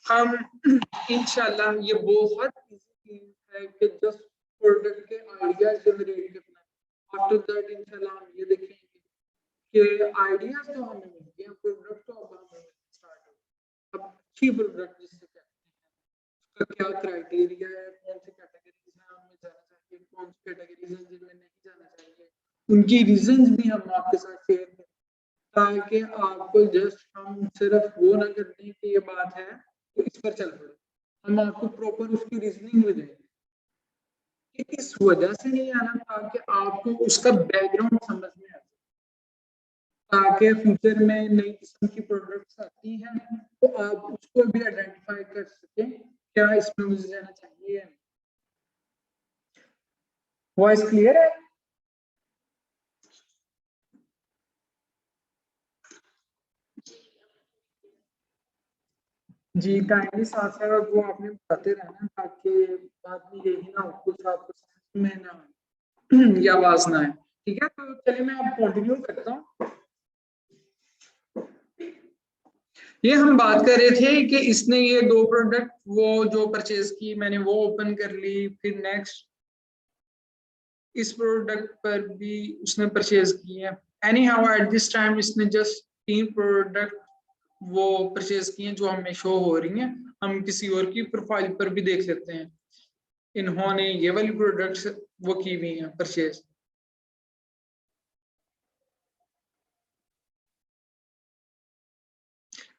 हम इंशाल्लाह, ये बहुत इजी चीज है कि जस्ट प्रोडक्ट के आइडिया जनरेट करना है। आफ्टर दैट इंशाल्लाह हम ये देखेंगे कि आइडियाज तो हमें मिल गए, प्रोडक्ट तो अब हमें स्टार्ट हो। अब अच्छी प्रोडक्ट जिससे कहते हैं, उसका क्या क्राइटेरिया है, कौन सी कैटेगरीज में हमें जाना चाहिए, कौन सी कैटेगरीज हैं जिनमें नहीं जाना चाहिए, उनकी रीजंस भी हम आपके साथ शेयर करें, ताकि आपको जस्ट हम सिर्फ वो ना कर दें कि ये बात है तो इस पर चल पड़े, हम आपको प्रॉपर उसकी रीजनिंग भी देंगे कि इस वजह से नहीं आना, ताकि आपको उसका बैकग्राउंड समझ में आ जाए, ताकि फ्यूचर में नई किस्म की प्रोडक्ट्स आती हैं तो आप उसको भी आइडेंटिफाई कर सकें, क्या इसमें मुझे जाना चाहिए। वॉइस क्लियर है? जी, काइंडली साथ साथ वो आपने बताते रहना, ताकि बाद में यही ना हो कुछ आपको समझ में ना आए या आवाज ना आए। ठीक है, तो चलिए मैं अब कंटिन्यू करता हूँ। ये हम बात कर रहे थे कि इसने ये दो प्रोडक्ट वो जो परचेज की मैंने वो ओपन कर ली, फिर नेक्स्ट इस प्रोडक्ट पर भी उसने परचेज की है। Any how at this time इसने जस्ट 3 प्रोडक्ट वो परचेज किए जो हमें शो हो रही हैं। हम किसी और की प्रोफाइल पर भी देख लेते हैं, इन्होंने ये वाली प्रोडक्ट्स वो की हुई हैं परचेज।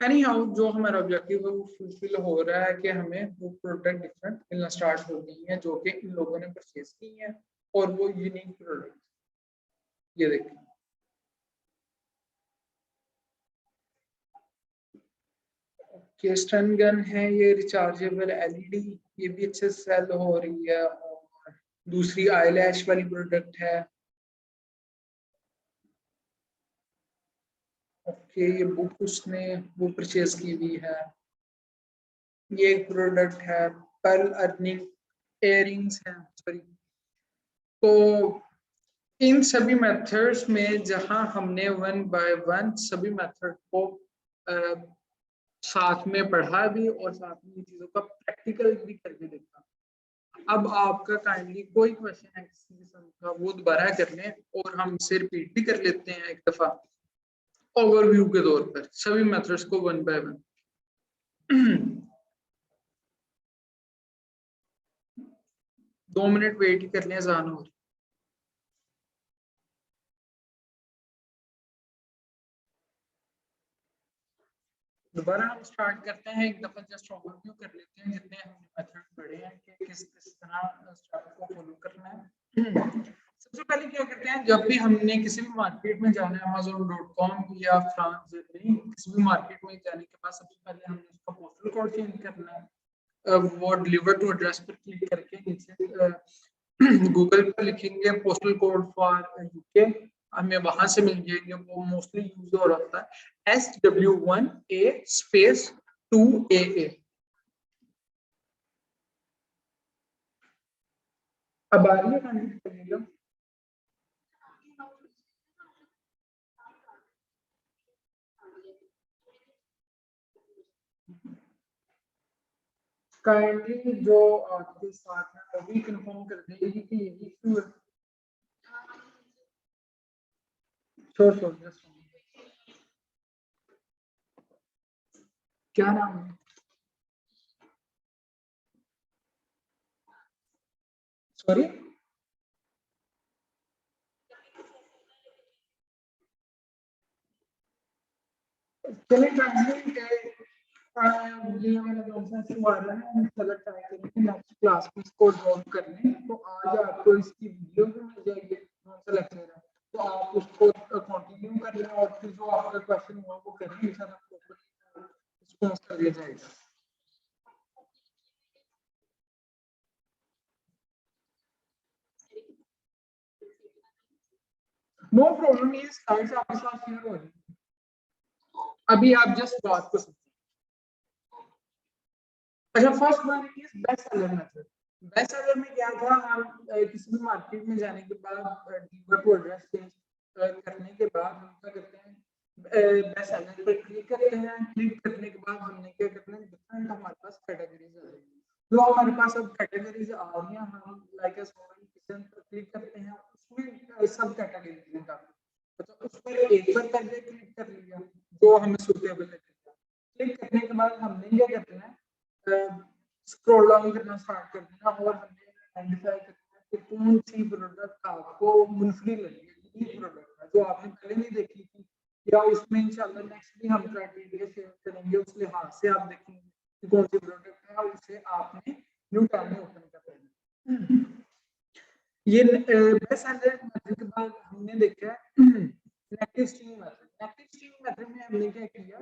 एनी हाउ जो हमारा ऑब्जेक्टिव है वो फुलफिल हो रहा है कि हमें वो प्रोडक्ट डिफरेंट मिलना स्टार्ट हो गई हैं जो कि इन लोगों ने परचेज की हैं, और वो यूनिक प्रोडक्ट, ये देखें। के स्टन गन है, ये रिचार्जेबल एलईडी, ये भी अच्छे से सेल हो रही है। दूसरी आईलैश वाली प्रोडक्ट है। ओके, ये बुक उसने वो परचेज की हुई है। ये एक प्रोडक्ट है, पर्ल अर्निंग इयरिंग्स है, सॉरी। तो इन सभी मेथड्स में जहां हमने वन बाय वन सभी मेथड को साथ में पढ़ा भी और साथ में इन चीजों का प्रैक्टिकल भी करके देखा। अब आपका काइंडली कोई क्वेश्चन है किसी किस्म का, वो दोबारा कर लें और हम इसे रिपीट भी कर लेते हैं एक दफा ओवरव्यू के तौर पर सभी मेथड्स को one by one. 2 minute wait कर लें, जान हो। दोबारा हम स्टार्ट करते हैं, एक दफा जस्ट ओवरव्यू कर लेते हैं जितने हमने मेथड पढ़े हैं कि किस किस तरह स्टेप को फॉलो करना है। सबसे पहले क्या करते हैं, जब भी हमने किसी भी मार्केट में जाना है, amazon.com या फ्रांस नहीं, किसी भी मार्केट में जाने के बाद सबसे पहले हमने उसका पोस्टल कोड चेंज करना है। वो डिलीवर टू एड्रेस पर क्लिक करके नीचे गूगल पर लिखेंगे पोस्टल कोड फॉर यूके, हमें वहां से मिल जाएंगे। वो मोस्टली यूज हो रहा है SW1A स्पेस 2AA। अब आ रही है काइंडली जो आपके साथ है वो भी कंफर्म कर देगी कि यही इशू है। श्योर क्या नाम है? सॉरी, चलिए ये वाला जो सेशन आ रहा है हम चलो ट्राई करेंगे नेक्स्ट क्लास में इसको ड्रॉप करने। तो आज आपको इसकी वीडियो भी मिल जाएगी, कौन सा लेक्चर है, तो आप उसको कंटिन्यू कर लें और फिर जो आपका क्वेश्चन हुआ वो करें, इंशाल्लाह रिस्पॉन्स कर दिया जाएगा। नो प्रॉब्लम, ये स्लाइड्स आपके साथ शेयर हो रही है, अभी आप जस्ट बात को समझिए। अच्छा, first one is best seller method. Best seller में क्या था, हम किसी भी मार्केट में जाने के बाद डिलीवर टू एड्रेस चेंज करने के बाद हम क्या करते हैं, बेस्ट सेलर पर क्लिक करते हैं। क्लिक करने के बाद हमने क्या करना है, डिफरेंट हमारे पास कैटेगरीज आ रही है। जो हमारे पास अब कैटेगरीज आ रही हैं, हम लाइक एस होम किचन पर क्लिक करते हैं, उसमें सब कैटेगरीज हैं काफी। तो उस पर एक पर करके क्लिक कर लिया जो हमें सूटेबल लगेगा। क्लिक करने के बाद हमने क्या करना है, स्क्रॉल डाउन करना स्टार्ट कर देना और हमने आइडेंटिफाई करना है कि कौन सी प्रोडक्ट आपको मुनफरी लगेगी, ये प्रोडक्ट है जो आपने पहले नहीं देखी थी, या उसमें इंशाल्लाह नेक्स्ट भी हम क्राइटेरिया शेयर करेंगे, उस लिहाज से आप देखेंगे कि कौन सी प्रोडक्ट है उसे आपने न्यू टैब में ओपन कर देना। ये बेस्ट सेलर मेथड के बाद हमने देखा है negative string method. Negative string method में हमने क्या किया,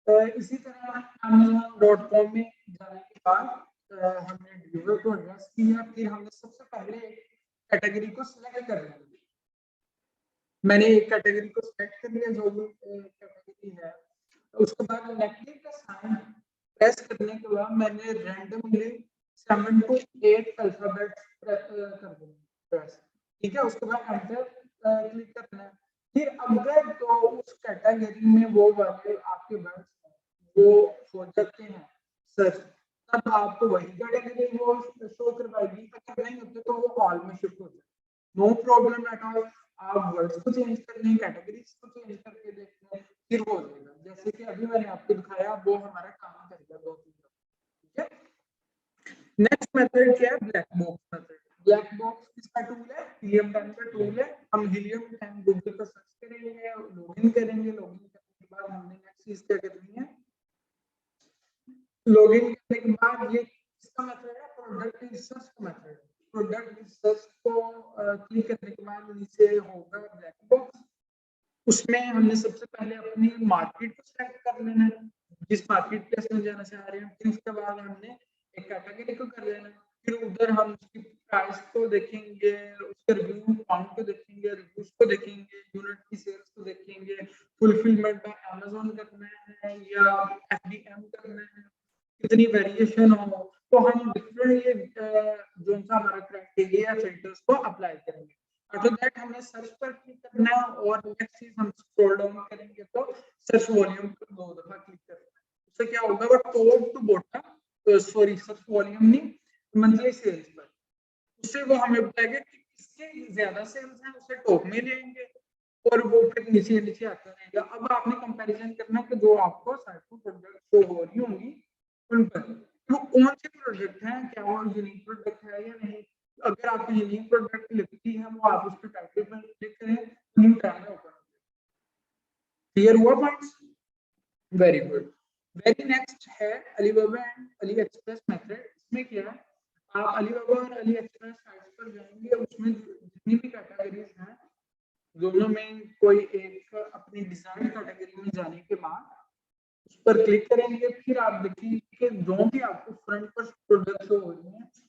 इसी तरह amazon.com में जाने के बाद हमने डिलीवर को एड्रेस किया, फिर हमने सबसे पहले कैटेगरी को सिलेक्ट कर लिया। मैंने एक कैटेगरी को सिलेक्ट कर लिया जो भी कैटेगरी है, तो उसके बाद नेगेटिव का साइन प्रेस करने के बाद मैंने रैंडमली 7 to 8 अल्फाबेट कर दिया, ठीक है। उसके बाद एंटर क्लिक करना है। फिर अगर तो उस कैटेगरी में वो वाले आपके वर्ड्स वो हो जाते हैं सर, तब आपको वही कैटेगरी वो शो करवाएगी, अगर नहीं होते तो वो ऑल में शिफ्ट हो जाए। नो प्रॉब्लम एट ऑल, आप वर्ड्स को चेंज कर लें, कैटेगरीज को चेंज करके देख लें, फिर हो जाएगा। जैसे कि अभी मैंने आपको दिखाया वो हमारा काम करेगा 2-3, ठीक है। नेक्स्ट मेथड क्या है, black box method. Black box किसका टूल है, हीलियम 10 का टूल है। हम हीलियम 10 गूगल पर सर्च करेंगे, लॉगिन करेंगे, लॉगिन करने के बाद हमने नेक्स्ट चीज क्या करनी है, लॉगिन करने के बाद ये किसका मेथड है, प्रोडक्ट रिसर्च का मेथड। प्रोडक्ट रिसर्च को क्लिक करने के बाद नीचे होगा ब्लैक बॉक्स, उसमें हमने सबसे पहले अपनी मार्केट को सेलेक्ट कर लेना है, जिस मार्केट प्लेस में जाना चाह रहे हैं। फिर उसके बाद हमने एक कैटेगरी को कर लेना है, फिर उधर हम उसकी प्राइस को देखेंगे, उसके रिव्यू काउंट को देखेंगे, रिव्यूज को देखेंगे, यूनिट की सेल्स को देखेंगे, फुलफिलमेंट बाय अमेज़न करना है या एफडीएम करना है, कितनी वेरिएशन हो, तो हम डिफरेंट ये जो सा हमारा क्राइटेरिया फिल्टर्स को अप्लाई करेंगे। आफ्टर दैट हमें सर्च पर क्लिक करना है और नेक्स्ट चीज हम स्क्रॉल डाउन करेंगे तो सर्च वॉल्यूम पर 2 दफा क्लिक करना है। उससे क्या होगा, वो top to bottom sorry search volume नहीं, मंथली सेल्स पर, उससे वो हमें बताएगा कि किसके ज्यादा सेल्स हैं उसे टॉप में लेंगे और वो फिर नीचे नीचे आता रहेगा। अब आपने कंपैरिजन करना है कि जो आपको साइट पर प्रोडक्ट शो हो रही होंगी उन पर वो कौन से प्रोडक्ट हैं, क्या वो यूनिक प्रोडक्ट है या नहीं। अगर आपको यूनिक प्रोडक्ट लगती है वो आप उस पर टाइटल पर क्लिक करें, न्यू टैब ओपन। क्लियर हुआ points? Very good. Very next है Alibaba and AliExpress method. इसमें क्या है, आप अलीबाबा और अली एक्सप्रेस साइट पर जाएंगे, उसमें जितनी भी कैटेगरीज हैं दोनों में कोई एक अपनी डिजाइन कैटेगरी में जाने के बाद उस पर क्लिक करेंगे, फिर आप देखेंगे कि जो भी आपको फ्रंट पर प्रोडक्ट हो रही है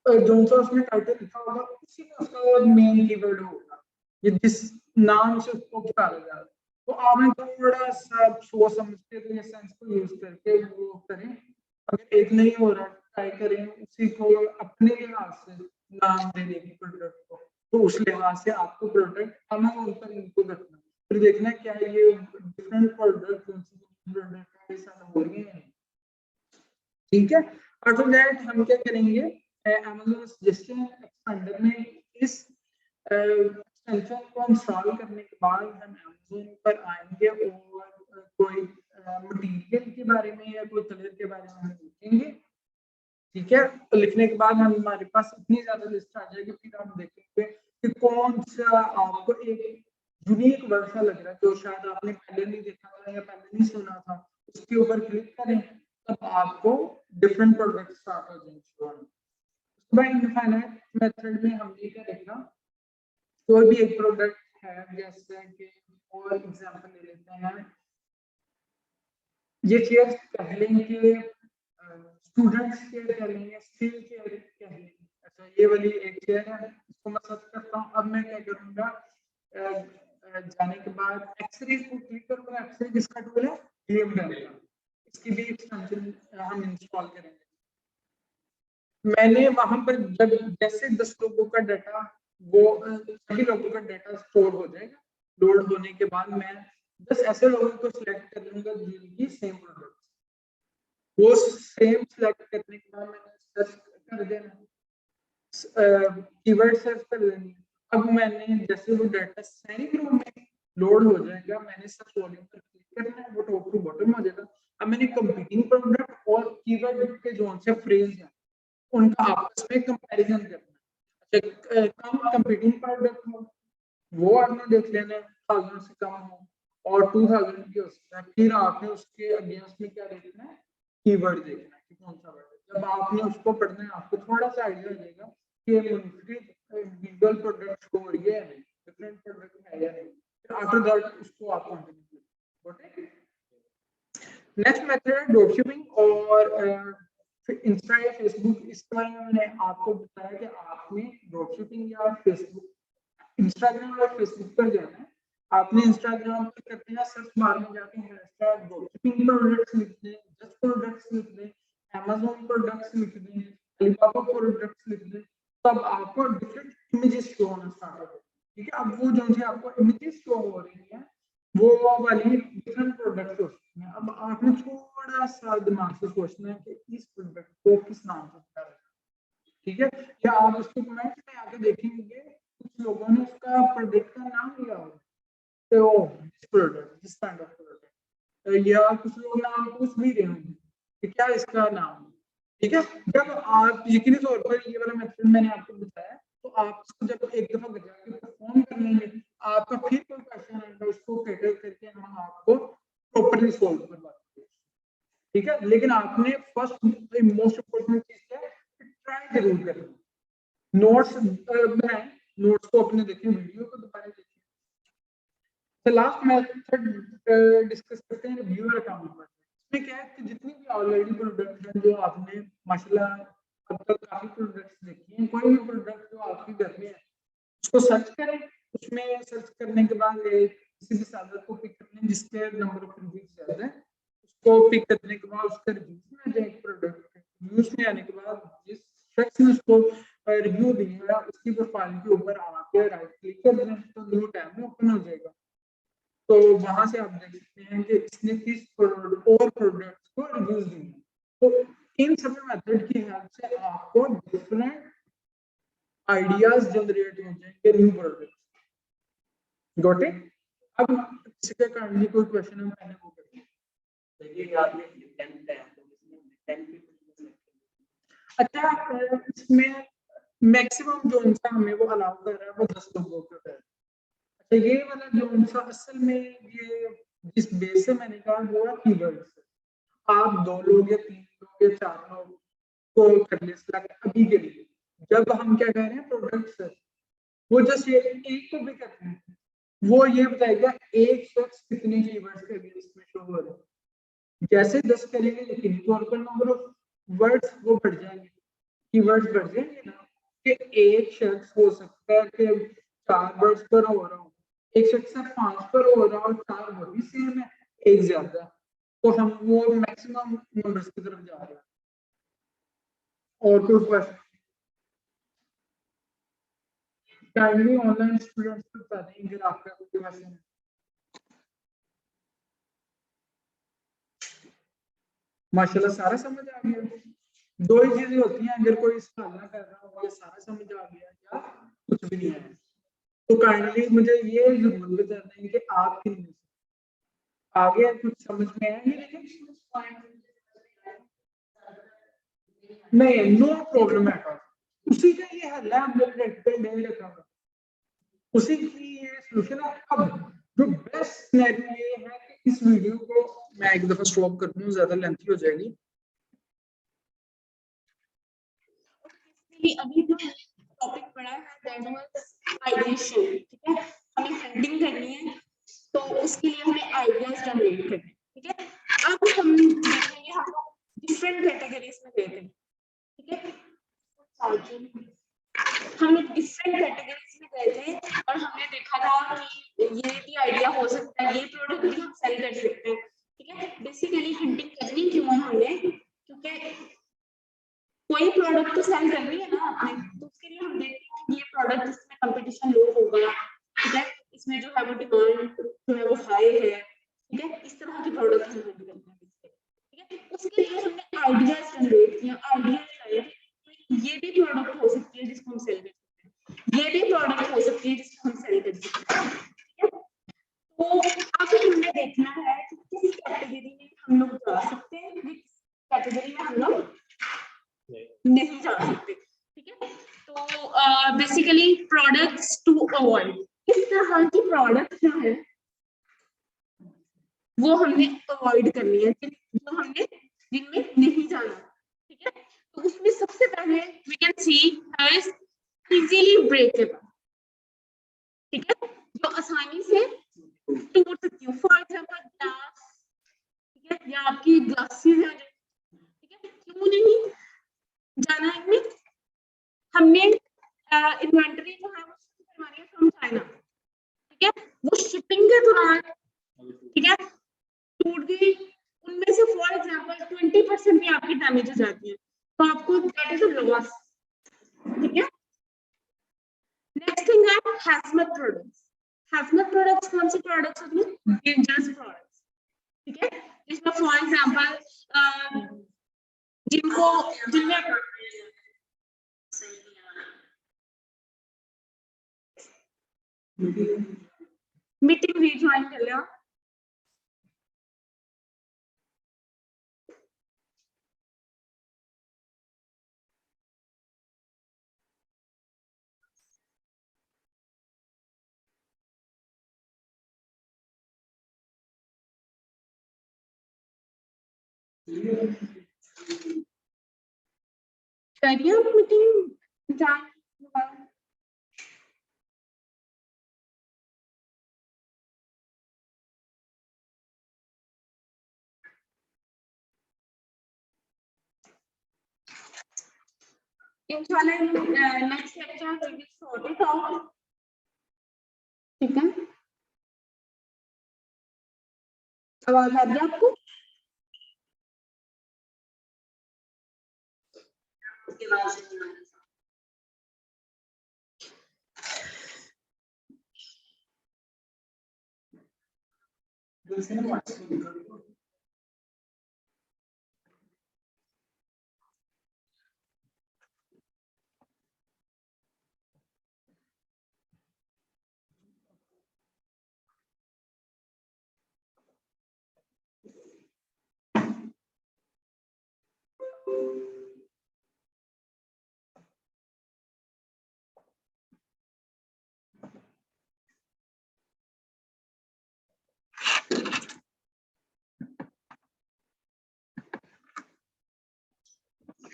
जो सा उसमें टाइटल लिखा होगा उसी में उसका मेन कीवर्ड होगा, ये जिस नाम से उसको पुकारा जा रहा है। तो आपने थोड़ा सा सोच समझ के तो ये सेंस को यूज करके वो करें। अगर एक नहीं हो रहा ट्राई करें उसी को अपने लिहाज से नाम देने की प्रोडक्ट को, तो उस लिहाज से आपको प्रोडक्ट अमेज़न पर इनको रखना, फिर देखना क्या है ये डिफरेंट प्रोडक्ट हो रही है। ठीक है, आफ्टर दैट हम क्या करेंगे, अमेज़न सजेशन एक्सपेंडर में इस एक्सटेंशन को इंस्टॉल करने के बाद हम अमेज़न पर आएंगे और कोई मटेरियल के बारे में या कोई कलर के बारे में हम लिखेंगे। ठीक है, तो लिखने के बाद हमारे पास इतनी ज्यादा लिस्ट आ जाएगी, फिर हम देखेंगे कि कौन सा आपको एक यूनिक वर्ड सा लग रहा है जो शायद आपने पहले नहीं देखा था या पहले नहीं सुना था, उसके ऊपर क्लिक करें तब आपको डिफरेंट प्रोडक्ट स्टार्ट हो जाएंगे। इनफाइनाइट मेथड में हमने क्या देखा, कोई भी एक प्रोडक्ट है, जैसे कि और एग्जांपल ले लेते हैं, ये चेयर कह लेंगे, स्टूडेंट्स चेयर कह लेंगे, स्टील चेयर कह लेंगे। अच्छा ये वाली एक चेयर है, इसको मैं सर्च करता हूँ। अब मैं क्या करूंगा, जाने के बाद एक्सरे को क्लिक करूंगा। एक्सरे किसका टूल है, DMW का, इसकी भी एक्सटेंशन हम इंस्टॉल करेंगे। मैंने वहां पर जब जैसे 10 लोगों का डाटा, वो सभी लोगों का डाटा स्टोर हो जाएगा, लोड होने के बाद मैं 10 ऐसे लोगों को सिलेक्ट कर लूंगा जिनकी सेम प्रोडक्ट, वो सेम सिलेक्ट करने के बाद मैंने सर्च कर देना, कीवर्ड सर्च कर लेनी। अब मैंने जैसे वो डाटा सही रूम में लोड हो जाएगा, मैंने सर्च वॉल्यूम पर क्लिक करना है, वो टॉप टू बॉटम हो जाएगा। अब मैंने कंपीटिंग प्रोडक्ट और कीवर्ड के जो से फ्रेज है उनका आपस में कंपैरिजन करना है। कम कंपीटिंग प्रोडक्ट हो वो आपने देख लेना है, 1000 से कम हो और 2000 की हो सकता है, फिर आपने उसके अगेंस्ट में क्या देखना है, कीवर्ड देखना है कि कौन सा वर्ड है। जब आपने उसको पढ़ना है आपको थोड़ा सा आइडिया हो जाएगा कि विजुअल प्रोडक्ट को ये है डिफरेंट प्रोडक्ट है या नहीं, फिर आफ्टर दैट उसको आप कंटिन्यू करें। नेक्स्ट मेथड है ड्रॉपशिपिंग और इंस्टा या फेसबुक। इसके बारे में मैंने आपको बताया कि आपने ड्रॉपशिपिंग या फेसबुक, इंस्टाग्राम और फेसबुक पर जाना है। आपने इंस्टाग्राम पर करते हैं सर्च बार में जाके हैशटैग ड्रॉपशिपिंग प्रोडक्ट्स लिख दें, जस्ट प्रोडक्ट्स लिख दें, अमेज़न प्रोडक्ट्स लिख दें, अलीबाबा प्रोडक्ट्स लिख दें, तब आपको डिफरेंट इमेजेस शो होना स्टार्ट हो जाएंगे। ठीक है, अब वो जो से आपको इमेजेस शो हो रही है वो वाली डिफरेंट प्रोडक्ट होती हैं। अब आपने थोड़ा सा दिमाग से सोचना है कि इस प्रोडक्ट को किस नाम से पुकारा जाए। ठीक है, या आप उसको कमेंट में आके देखेंगे कुछ लोगों ने उसका प्रोडक्ट का नाम लिया होगा, तो this product, this kind of product, या कुछ लोग नाम पूछ भी रहे होंगे कि क्या इसका नाम है। ठीक है, जब आप यकीनी तौर पर ये वाला मेथड मैंने आपको बताया, तो आप इसको जब एक दफा जाके परफॉर्म कर लेंगे, आपका फिर कोई क्वेश्चन आएगा उसको कैटर करके हम आपको प्रॉपर्ली सॉल्व करवा देंगे। ठीक है, लेकिन आपने फर्स्ट मोस्ट इम्पोर्टेंट चीज है ट्राई जरूर करें, नोट्स बनाएं, नोट्स को अपने देखें, वीडियो को दोबारा देखें। तो लास्ट मेथड डिस्कस करते हैं रिव्यूअर अकाउंट पर। इसमें क्या है कि जितनी भी ऑलरेडी प्रोडक्ट हैं जो आपने माशाल्लाह अब तक काफी प्रोडक्ट्स देखी हैं, कोई भी प्रोडक्ट जो आपके घर में है उसको सर्च करें, उसमें सर्च करने के बाद किसी भी सेलर को पिक कर लें जिसके नंबर ऑफ रिव्यूज ज्यादा है, उसको पिक करने के बाद उसका रिव्यूज में आ जाए प्रोडक्ट, रिव्यूज में आने के बाद जिस शख्स ने उसको रिव्यू दिया है उसकी प्रोफाइल के ऊपर आके राइट क्लिक कर दें तो न्यू टैब में ओपन हो जाएगा। तो वहां से आप देख सकते हैं कि इसने किस और प्रोडक्ट्स को रिव्यूज दिए। तो इन सभी मेथड की हेल्प से आपको डिफरेंट आइडियाज जनरेट हो जाएंगे न्यू प्रोडक्ट। Got it? अब किसी का काइंडली कोई क्वेश्चन है मैंने वो कर दिया। देखिए आपने 10 है तो इसमें 10 अच्छा, इसमें मैक्सिमम जोन सा हमें वो अलाउ कर रहा है वो 10 लोगों का है। अच्छा, ये वाला जोन सा असल में ये जिस बेस से मैंने कहा वो है कीवर्ड्स। आप 2 लोग या 3 लोग या 4 लोग को कर ले सिलेक्ट अभी के लिए। जब हम क्या कह रहे हैं प्रोडक्ट्स, वो जस्ट ये एक को भी करते हैं, वो ये बताएगा एक शख्स कितने कीवर्ड्स के अगेंस्ट में शो हो रहा है। जैसे 10 करेंगे लेकिन तौर पर नंबर ऑफ वर्ड्स वो बढ़ जाएंगे, कीवर्ड्स बढ़ जाएंगे ना, कि एक शख्स हो सकता है कि 4 वर्ड्स पर हो रहा हो, एक शख्स 5 पर हो रहा हो, 4 वो भी सेम है, एक ज्यादा, तो हम वो मैक्सिमम नंबर्स की तरफ जा रहे हैं। और कोई क्वेश्चन? काइंडली ऑनलाइन स्टूडेंट्स को बता दें अगर आपका कोई क्वेश्चन है। माशाल्लाह सारा समझ आ गया। 2 ही चीजें होती हैं, अगर कोई सवाल ना कर रहा हो या सारा समझ आ गया या कुछ भी नहीं आया, तो काइंडली मुझे ये जरूर बता दें कि आप किन आगे कुछ समझ में आया नहीं? नहीं, नो प्रॉब्लम है, उसी का ये हल है, हमने प्रैक्टिकल नहीं रखा हुआ, उसी की ये सॉल्यूशन है। अब जो बेस्ट सिनेरियो ये है कि इस वीडियो को मैं एक दफा स्टॉप कर दूं, ज्यादा लेंथी हो जाएगी। अभी जो टॉपिक पढ़ा है दैट वाज आइडिएशन, ठीक है, हमें हंटिंग करनी है तो उसके लिए हमें आइडियाज जनरेट करने हैं, ठीक है। अब हम देखेंगे हम लोग डिफरेंट कैटेगरीज में गए थे, ठीक है, हम लोग डिफरेंट कैटेगरीज में गए थे और हमने देखा था कि ये भी आइडिया हो सकता है, ये प्रोडक्ट भी हम सेल कर सकते हैं, ठीक है। बेसिकली हंटिंग करनी क्यों है हमने, क्योंकि कोई प्रोडक्ट तो सेल करनी है ना आपने, तो उसके लिए हम देखते हैं कि ये प्रोडक्ट इसमें कंपटीशन लो होगा, ठीक है, इसमें जो है वो डिमांड जो है वो हाई है, ठीक है, इस तरह के प्रोडक्ट हम करते हैं, ठीक है। उसके लिए हमने आइडियाज जनरेट किया, आइडियाज आए ये भी प्रोडक्ट हो सकती है जिसको हम सेल कर सकते हैं, ये भी प्रोडक्ट हो सकती है जिसको हम सेल कर सकते हैं, ठीक है। तो अब हमने देखना है कि किस कैटेगरी में हम लोग जा सकते हैं, किस कैटेगरी में हम लोग नहीं जा सकते, ठीक है। तो बेसिकली प्रोडक्ट्स टू अवॉइड, किस तरह की प्रोडक्ट जो है वो हमने अवॉइड करनी है, जो हमने जिनमें नहीं जाना, ठीक है। तो उसमें सबसे पहले we can see has easily breakable, ठीक है, जो आसानी से टूट सकती है, फॉर एग्जांपल ग्लास, ठीक है, या आपकी ग्लासेस हैं, ठीक है, क्यों नहीं जाना है इनमें, हमने इन्वेंटरी जो है वो करवानी है फ्रॉम चाइना, ठीक है, वो शिपिंग के दौरान, ठीक है, टूट गई, उनमें से फॉर एग्जांपल 20% भी आपकी डैमेज हो जाती है, तो आपको दैट इज अ लॉस, ठीक है। नेक्स्ट थिंग है हैजमत प्रोडक्ट्स। हैजमत प्रोडक्ट्स कौन से प्रोडक्ट्स होते हैं? डेंजरस प्रोडक्ट्स, ठीक है, जिसमें फॉर एग्जांपल जिनमें मीटिंग रीज्वाइन कर लिया, करिए मीटिंग ज्वाइन, इंशाल्लाह next lecture we will sort it out. ठीक है, आवाज आ रही है आपको? उसके बाद से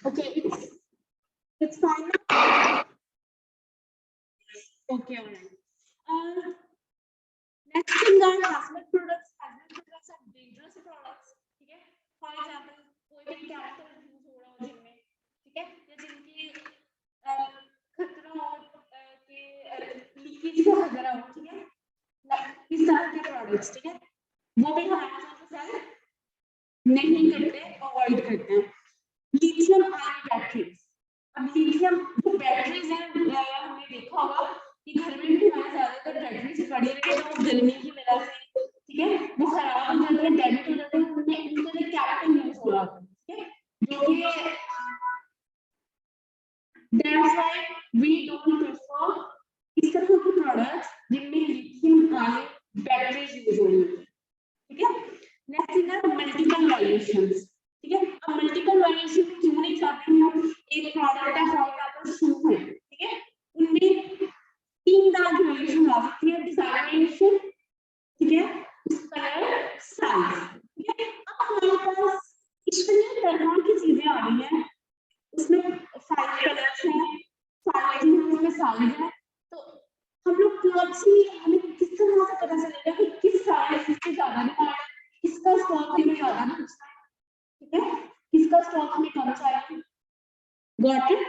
Okay, it's fine now. Okay, all right. Next thing are hazmat products. Hazmat products are dangerous products. ठीक है? For example, कोई भी chemical use हो रहा हो जिनमें, ठीक है? या जिनकी खतरा हो कि लीकेज का खतरा हो, ठीक है? इस तरह के products, ठीक है? वो भी हम Amazon से sell नहीं करते, avoid करते हैं। लिथियम आयन बैटरीज, अब लिथियम जो बैटरीज है हमने देखा होगा कि घर में भी हमारे ज्यादातर बैटरीज पड़ी रहती है, तो गर्मी की वजह से, ठीक है, वो खराब हो जाते हैं, डैमेज हो जाते हैं, उनमें इनका एक केमिकल यूज हो रहा है, ठीक है, जो कि that's why we don't prefer इस तरह के प्रोडक्ट्स जिनमें लिथियम आयन बैटरीज यूज हो रही है, ठीक है। नेक्स्ट थिंग है मल्टीपल वैल्यूएशंस, ठीक है। अब मल्टीपल वैल्यूएशन में क्यों नहीं चाहते हैं, एक प्रोडक्ट है फॉर एग्जांपल शू है, ठीक है, उनमें 3 तरह की वैल्यूएशन आ सकती है, डिजाइन वैल्यूएशन, ठीक है, कलर, साइज, ठीक है। अब हमारे पास इतनी तरह की चीजें आ रही हैं, उसमें 5 कलर्स हैं, 5 उसमें साइज है, तो हम लोग कौन सी, हमें किस तरह से पता चलेगा कि किस साइज से ज्यादा डिमांड है, किसका स्टॉक हमें ज्यादा बचता है, ठीक है, किसका स्टॉक हमें कम चाहिए, गॉट इट।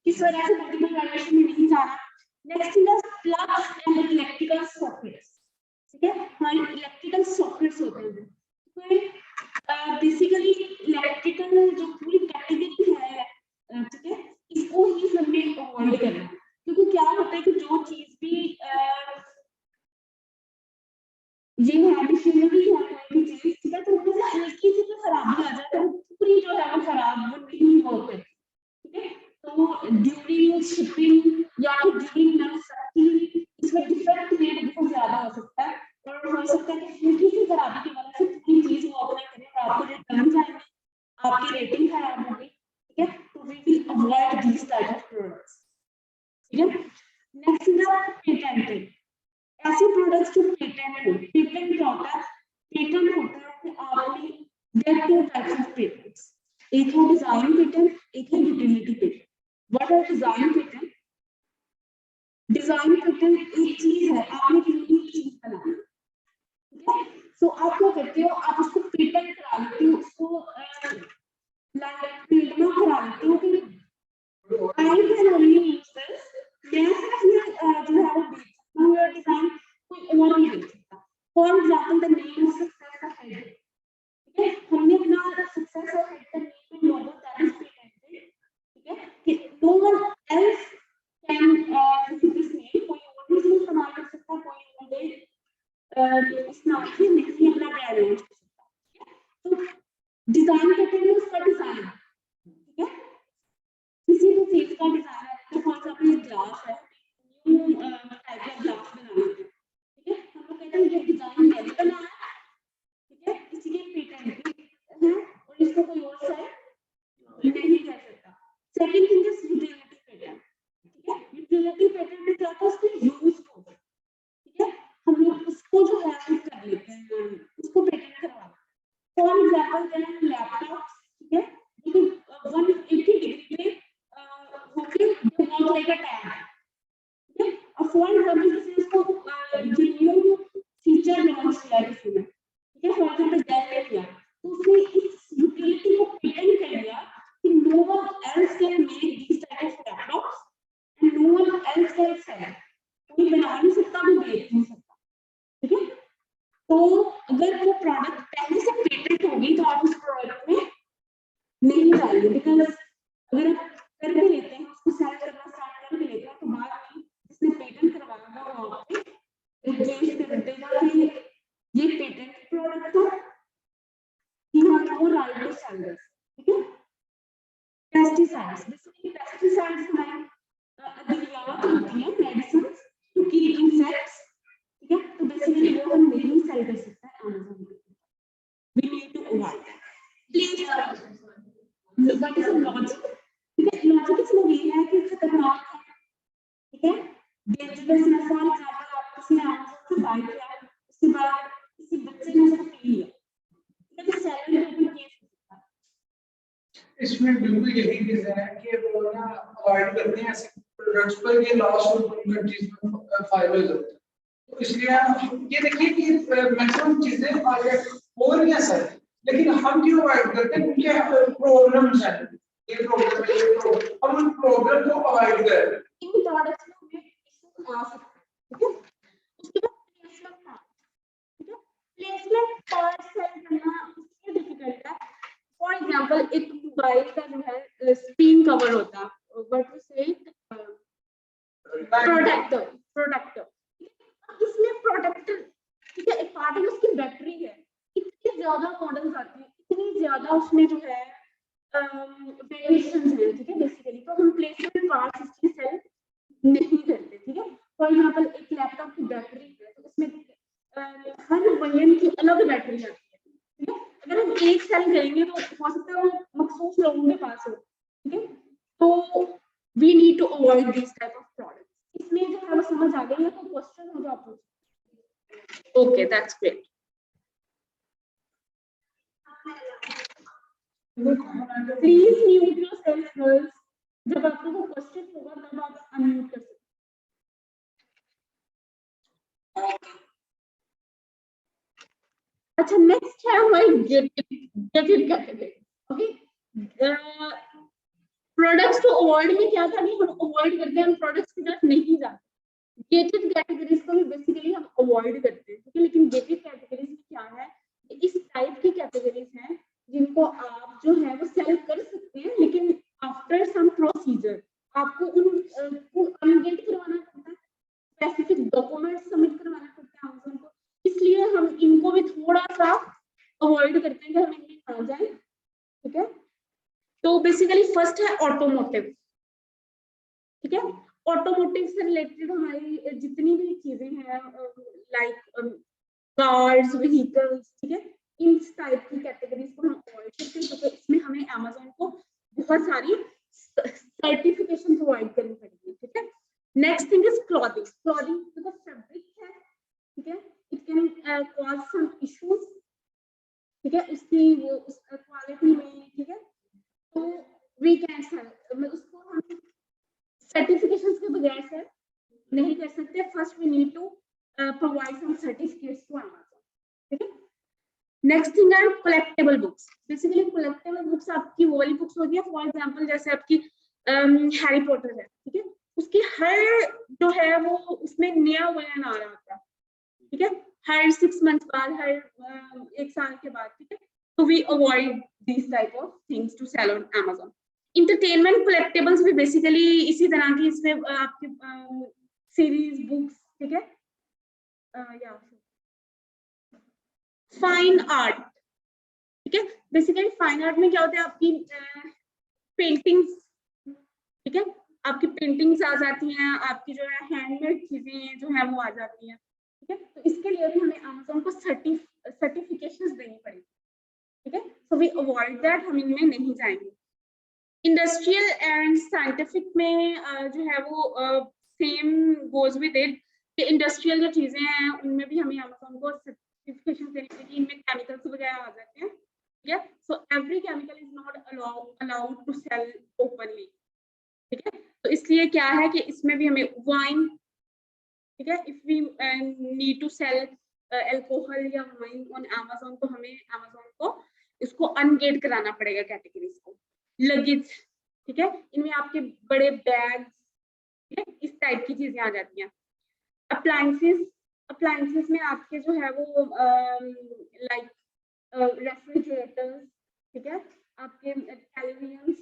किस वजह से मल्टीपल वैल्यूएशन में नहीं जाना। Next thing is plugs and electrical sockets, ठीक है, हमारे इलेक्ट्रिकल सॉकेट्स होते हैं, तो बेसिकली इलेक्ट्रिकल जो पूरी कैटेगरी है, ठीक है, इसको ही हमें अवॉइड करना है, क्योंकि क्या होता है कि जो चीज भी ये है मशीनरी है कोई भी चीज, ठीक है, तो उसमें से हल्की सी भी खराबी आ जाए तो पूरी जो है वो खराब, वो नहीं होती, ठीक है। तो ड्यूरिंग शिपिंग या फिर ड्यूरिंग मैन्युफैक्चरिंग इसमें डिफेक्ट रेट बहुत ज्यादा हो सकता है, और हो सकता है कि हल्की सी खराबी की वजह से पूरी चीज वो अपना करें और आपको रिटर्न जाएंगे, आपकी रेटिंग खराब होगी, ठीक है। तो we will avoid this type of products, ठीक है। नेक्स्ट इज पेटेंटेड, ऐसे प्रोडक्ट्स जो पेटेंट हो, पेटेंट क्या होता है, पेटेंट होता है कि आपने देयर 2 टाइप्स ऑफ पेटेंट्स, एक है डिजाइन पेटेंट, एक है utility patent. What are design patent? Design patent एक चीज है, आपने एक यूनिक चीज बनाई, ठीक है, सो आप क्या करते हो, आप उसको पेटेंट करा लेते हो, उसको लाइक फील्ड में करा लेते हो कि I can only use this, मैं सिर्फ ये जो है वो बेच सकता हूं, ये डिजाइन कोई और नहीं बेच सकता। For example the name of success का हेड, ठीक है, हमने अपना सक्सेस और हेड का name logo that is patented, ठीक है, कि no one else can this name, कोई और भी इसमें इस्तेमाल कर सकता, कोई और इस नाम से नहीं अपना ब्रांड लॉन्च कर सकता, ठीक है। तो डिजाइन पेटेंट में उसका डिजाइन, ठीक है, किसी भी चीज का डिजाइन है, तो फॉर एग्जांपल ये ग्लास है, न्यू टाइप का ग्लास बनाना है, ठीक है, हम लोग कहते हैं ये डिजाइन मैंने बनाया है, ठीक है, किसी के पेटेंट है और इसको कोई और साइड नहीं कर सकता। Second thing is utility patent, ठीक है, यूटिलिटी पेटेंट में क्या होता है, उसको यूज को, ठीक है, हम लोग उसको जो है कर लेते हैं, उसको पेटेंट करवा लेते हैं। फॉर एग्जांपल देन लैपटॉप्स, तो अगर वो प्रोडक्ट पहले से पेटेंट होगी तो आप उस प्रोडक्ट में नहीं जाएंगे, बिकॉज अगर आप कर भी लेते हैं उसको सेल करना स्टार्ट कर भी लेते हैं तो बाद में जिसने पेटेंट करवाया होगा वो आप पे केस कर देगा कि ये पेटेंट प्रोडक्ट है, you have no right to sell this. ठीक है? Pesticides. Basically, pesticides हमारी अद्वियात होती हैं, medicines to kill insects. ठीक है? तो basically वो हम नहीं sell कर सकते हैं Amazon पे. We need to avoid that. Please, what is the logic? ठीक है? Logic इसमें ये है कि खतरनाक है. ठीक है? Dangerous है. For example, आप किसी ने Amazon से buy किया, उसके बाद किसी बच्चे ने उसको पी लिया. इसमें बिल्कुल यही रीजन है कि वो ना अवॉइड करते हैं ऐसे प्रोडक्ट्स पर ये लॉस ऑफ कंट्रीज में फाइल हो जाता है, तो इसलिए ये देखिए कि मैक्सिमम चीजें हो रही हैं सर, लेकिन हम क्यों अवॉइड करते हैं क्योंकि प्रॉब्लम्स हैं, ये प्रॉब्लम है, ये प्रॉब्लम, हम उन प्रॉब्लम को अवॉइड कर रहे हैं। इन प्रोडक्ट्स में हमें इशू आ सकता है, ठीक है? उसके बाद प्लेसमेंट पार्ट, ठीक है? प्लेसमेंट पार्ट सेल करना इसलिए डिफिकल्ट है। फॉर एग्जांपल एक मोबाइल का जो है स्क्रीन कवर होता है, व्हाट टू से प्रोटेक्टर, इसमें प्रोटेक्टर, ठीक है, एक पार्ट है उसकी बैटरी है, इतनी ज्यादा मॉडल्स आती हैं, इतनी ज्यादा उसमें जो है वेरिएशंस हैं, ठीक है? बेसिकली तो हम प्लेसमेंट पार्ट्स इसकी सेल नहीं करते, ठीक है? फॉर एग्जांपल एक लैपटॉप की बैटरी है तो उसमें हर वेरिएंट की अलग बैटरी आती है, ठीक है? अगर हम एक सेल करेंगे तो हो सकता है वो मखसूस लोगों के पास हो, ठीक है? तो we need to avoid this type of products. इसमें जो है वो समझ आ गई है, तो क्वेश्चन हो जो आप पूछो। Okay, that's great. Please mute yourself girls, जब आपको वो क्वेश्चन होगा तब आप अनम्यूट कर सकते हैं। अच्छा, नेक्स्ट है हमारी gated category. Okay, products to avoid में क्या था कि हम अवॉइड करते हैं, हम प्रोडक्ट्स की तरफ नहीं जाते। गेटेड कैटेगरीज को भी बेसिकली हम अवॉइड करते हैं, ठीक है? लेकिन गेटेड कैटेगरीज में क्या है, इस टाइप की कैटेगरीज हैं जिनको आप जो है वो सेल कर सकते हैं, लेकिन आफ्टर सम प्रोसीजर आपको उनको अनगेट करवाना पड़ता है, स्पेसिफिक डॉक्यूमेंट सबमिट करवाना पड़ता है Amazon को, इसलिए हम इनको भी थोड़ा सा अवॉइड करते हैं कि हम इनमें ना जाए, ठीक है? तो बेसिकली फर्स्ट है ऑटोमोटिव, ठीक है? ऑटोमोटिव से रिलेटेड हमारी जितनी भी चीजें हैं लाइक कार्स, व्हीकल्स, ठीक है, इन टाइप की कैटेगरीज को हम अवॉइड करते हैं क्योंकि इसमें हमें Amazon को बहुत सारी सर्टिफिकेशन प्रोवाइड करनी पड़ेगी, ठीक है? Next thing is clothing. Clothing तो फैब्रिक है, ठीक है? It can cause some issues, ठीक है, उसकी क्वालिटी में, ठीक है? तो वी कैन सेल, उसको हम सर्टिफिकेशंस के बगैर से नहीं कर सकते। First we need to provide some certificates to Amazon, ठीक है? नेक्स्ट थिंग है collectable books. Basically collectable books आपकी वो वाली बुक्स होती है, फॉर एग्जांपल जैसे आपकी हैरी पॉटर है, ठीक है? उसकी हर जो है वो उसमें नया वर्जन आ रहा होता है, ठीक है? हर 6 मंथ बाद, हर 1 साल के बाद, ठीक है? तो we avoid this type of things to sell on Amazon। Entertainment collectables भी बेसिकली इसी तरह की, इसमें आपके सीरीज बुक्स, ठीक है? या फाइन आर्ट, ठीक है? बेसिकली फाइन आर्ट में क्या होता है, आपकी पेंटिंग्स, ठीक है? आपकी पेंटिंग्स आ जाती हैं, आपकी जो है हैंडमेड चीजें जो है वो आ जाती हैं, ठीक है? तो इसके लिए भी हमें Amazon को सर्टिफिकेशंस देनी पड़ेगी, ठीक है? सो वी अवॉइड दैट, हम इनमें नहीं जाएंगे। इंडस्ट्रियल एंड साइंटिफिक में जो है वो सेम गोज विद इट, कि इंडस्ट्रियल जो चीजें हैं उनमें भी हमें Amazon को सर्टिफिकेशन देनी पड़ेगी, इनमें केमिकल्स वगैरह आ जाते हैं, ठीक है? So every chemical is not allowed to sell openly, ठीक है? तो इसलिए क्या है कि इसमें भी हमें वाइन, ठीक है, if we need to sell alcohol या वाइन ऑन Amazon तो हमें Amazon को इसको अनगेट कराना पड़ेगा कैटेगरीज को। लगेज, ठीक है, इनमें आपके बड़े बैग, ठीक है, इस टाइप की चीजें आ जाती हैं। अप्लायंसेस, अप्लायंसेस में आपके जो है वो लाइक रेफ्रिजरेटर्स, ठीक है, आपके टेलीविजन,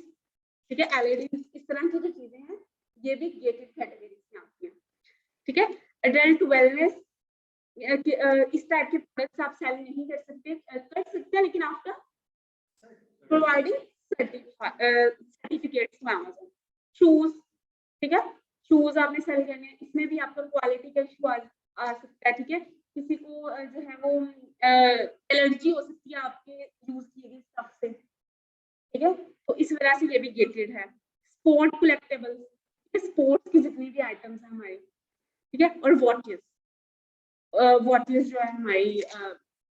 ठीक है, एलईडी, इस तरह की जो चीजें हैं ये भी गेटेड कैटेगरीज में आती हैं, ठीक है। एडल्ट वेलनेस, इस टाइप के प्रोडक्ट्स आप सेल नहीं कर सकते हैं लेकिन after providing certificates to Amazon. Shoes, ठीक है, शूज आपने सेल करने हैं, इसमें भी आपका क्वालिटी का इशू आ सकता है, ठीक है। किसी को जो है वो एलर्जी हो सकती है आपके यूज किए गए स्टफ से, ठीक है, तो इस वजह से ये भी गेटेड है। स्पोर्ट कलेक्टेबल, स्पोर्ट्स की जितनी भी आइटम्स हैं हमारी, ठीक है, और वॉचेस जो है हमारी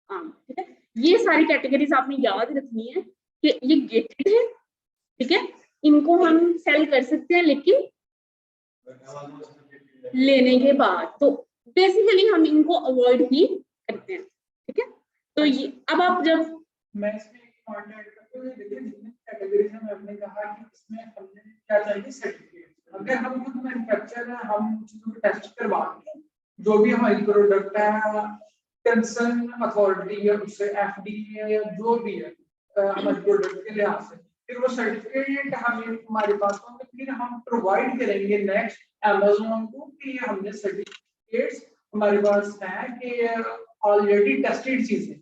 ठीक है, ये सारी कैटेगरीज आपने याद रखनी है कि ये गेटेड है, ठीक है, इनको हम सेल कर सकते हैं लेकिन लेने के बाद, तो बेसिकली हम इनको अवॉइड ही करते हैं, ठीक है। तो ये अब आप जब मैं इसमें एक पॉइंट ऐड करते हुए देखिए जितने कैटेगरीज में हमने कहा कि इसमें हमने क्या चाहिए सर्टिफिकेट। अगर हम खुद मैन्युफैक्चरर हैं, हम चीजों को टेस्ट करवाते हैं, जो भी हमारी प्रोडक्ट है कंसर्न अथॉरिटी या उससे एफडीए या जो भी है हमारे प्रोडक्ट के लिहाज से, फिर वो सर्टिफिकेट हमारे पास होंगे, फिर हम प्रोवाइड करेंगे नेक्स्ट अमेज़न को कि हमने सर्टिफिकेट्स हमारे पास है कि ऑलरेडी टेस्टेड चीजें,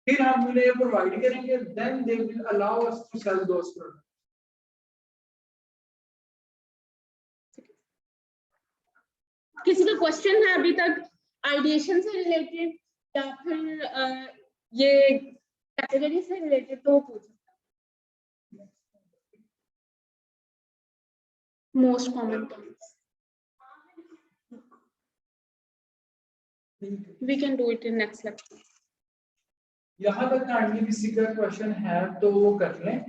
फिर हम उन्हें प्रोवाइड करेंगे, then they will allow us to sell those products. किसी का क्वेश्चन है अभी तक आइडिएशन से रिलेटेड या फिर ये कैटेगरी से रिलेटेड, तो पूछ सकते हैं। Most common terms we can do it in next lecture. यहाँ तक काइंडली किसी का क्वेश्चन है तो वो कर लें।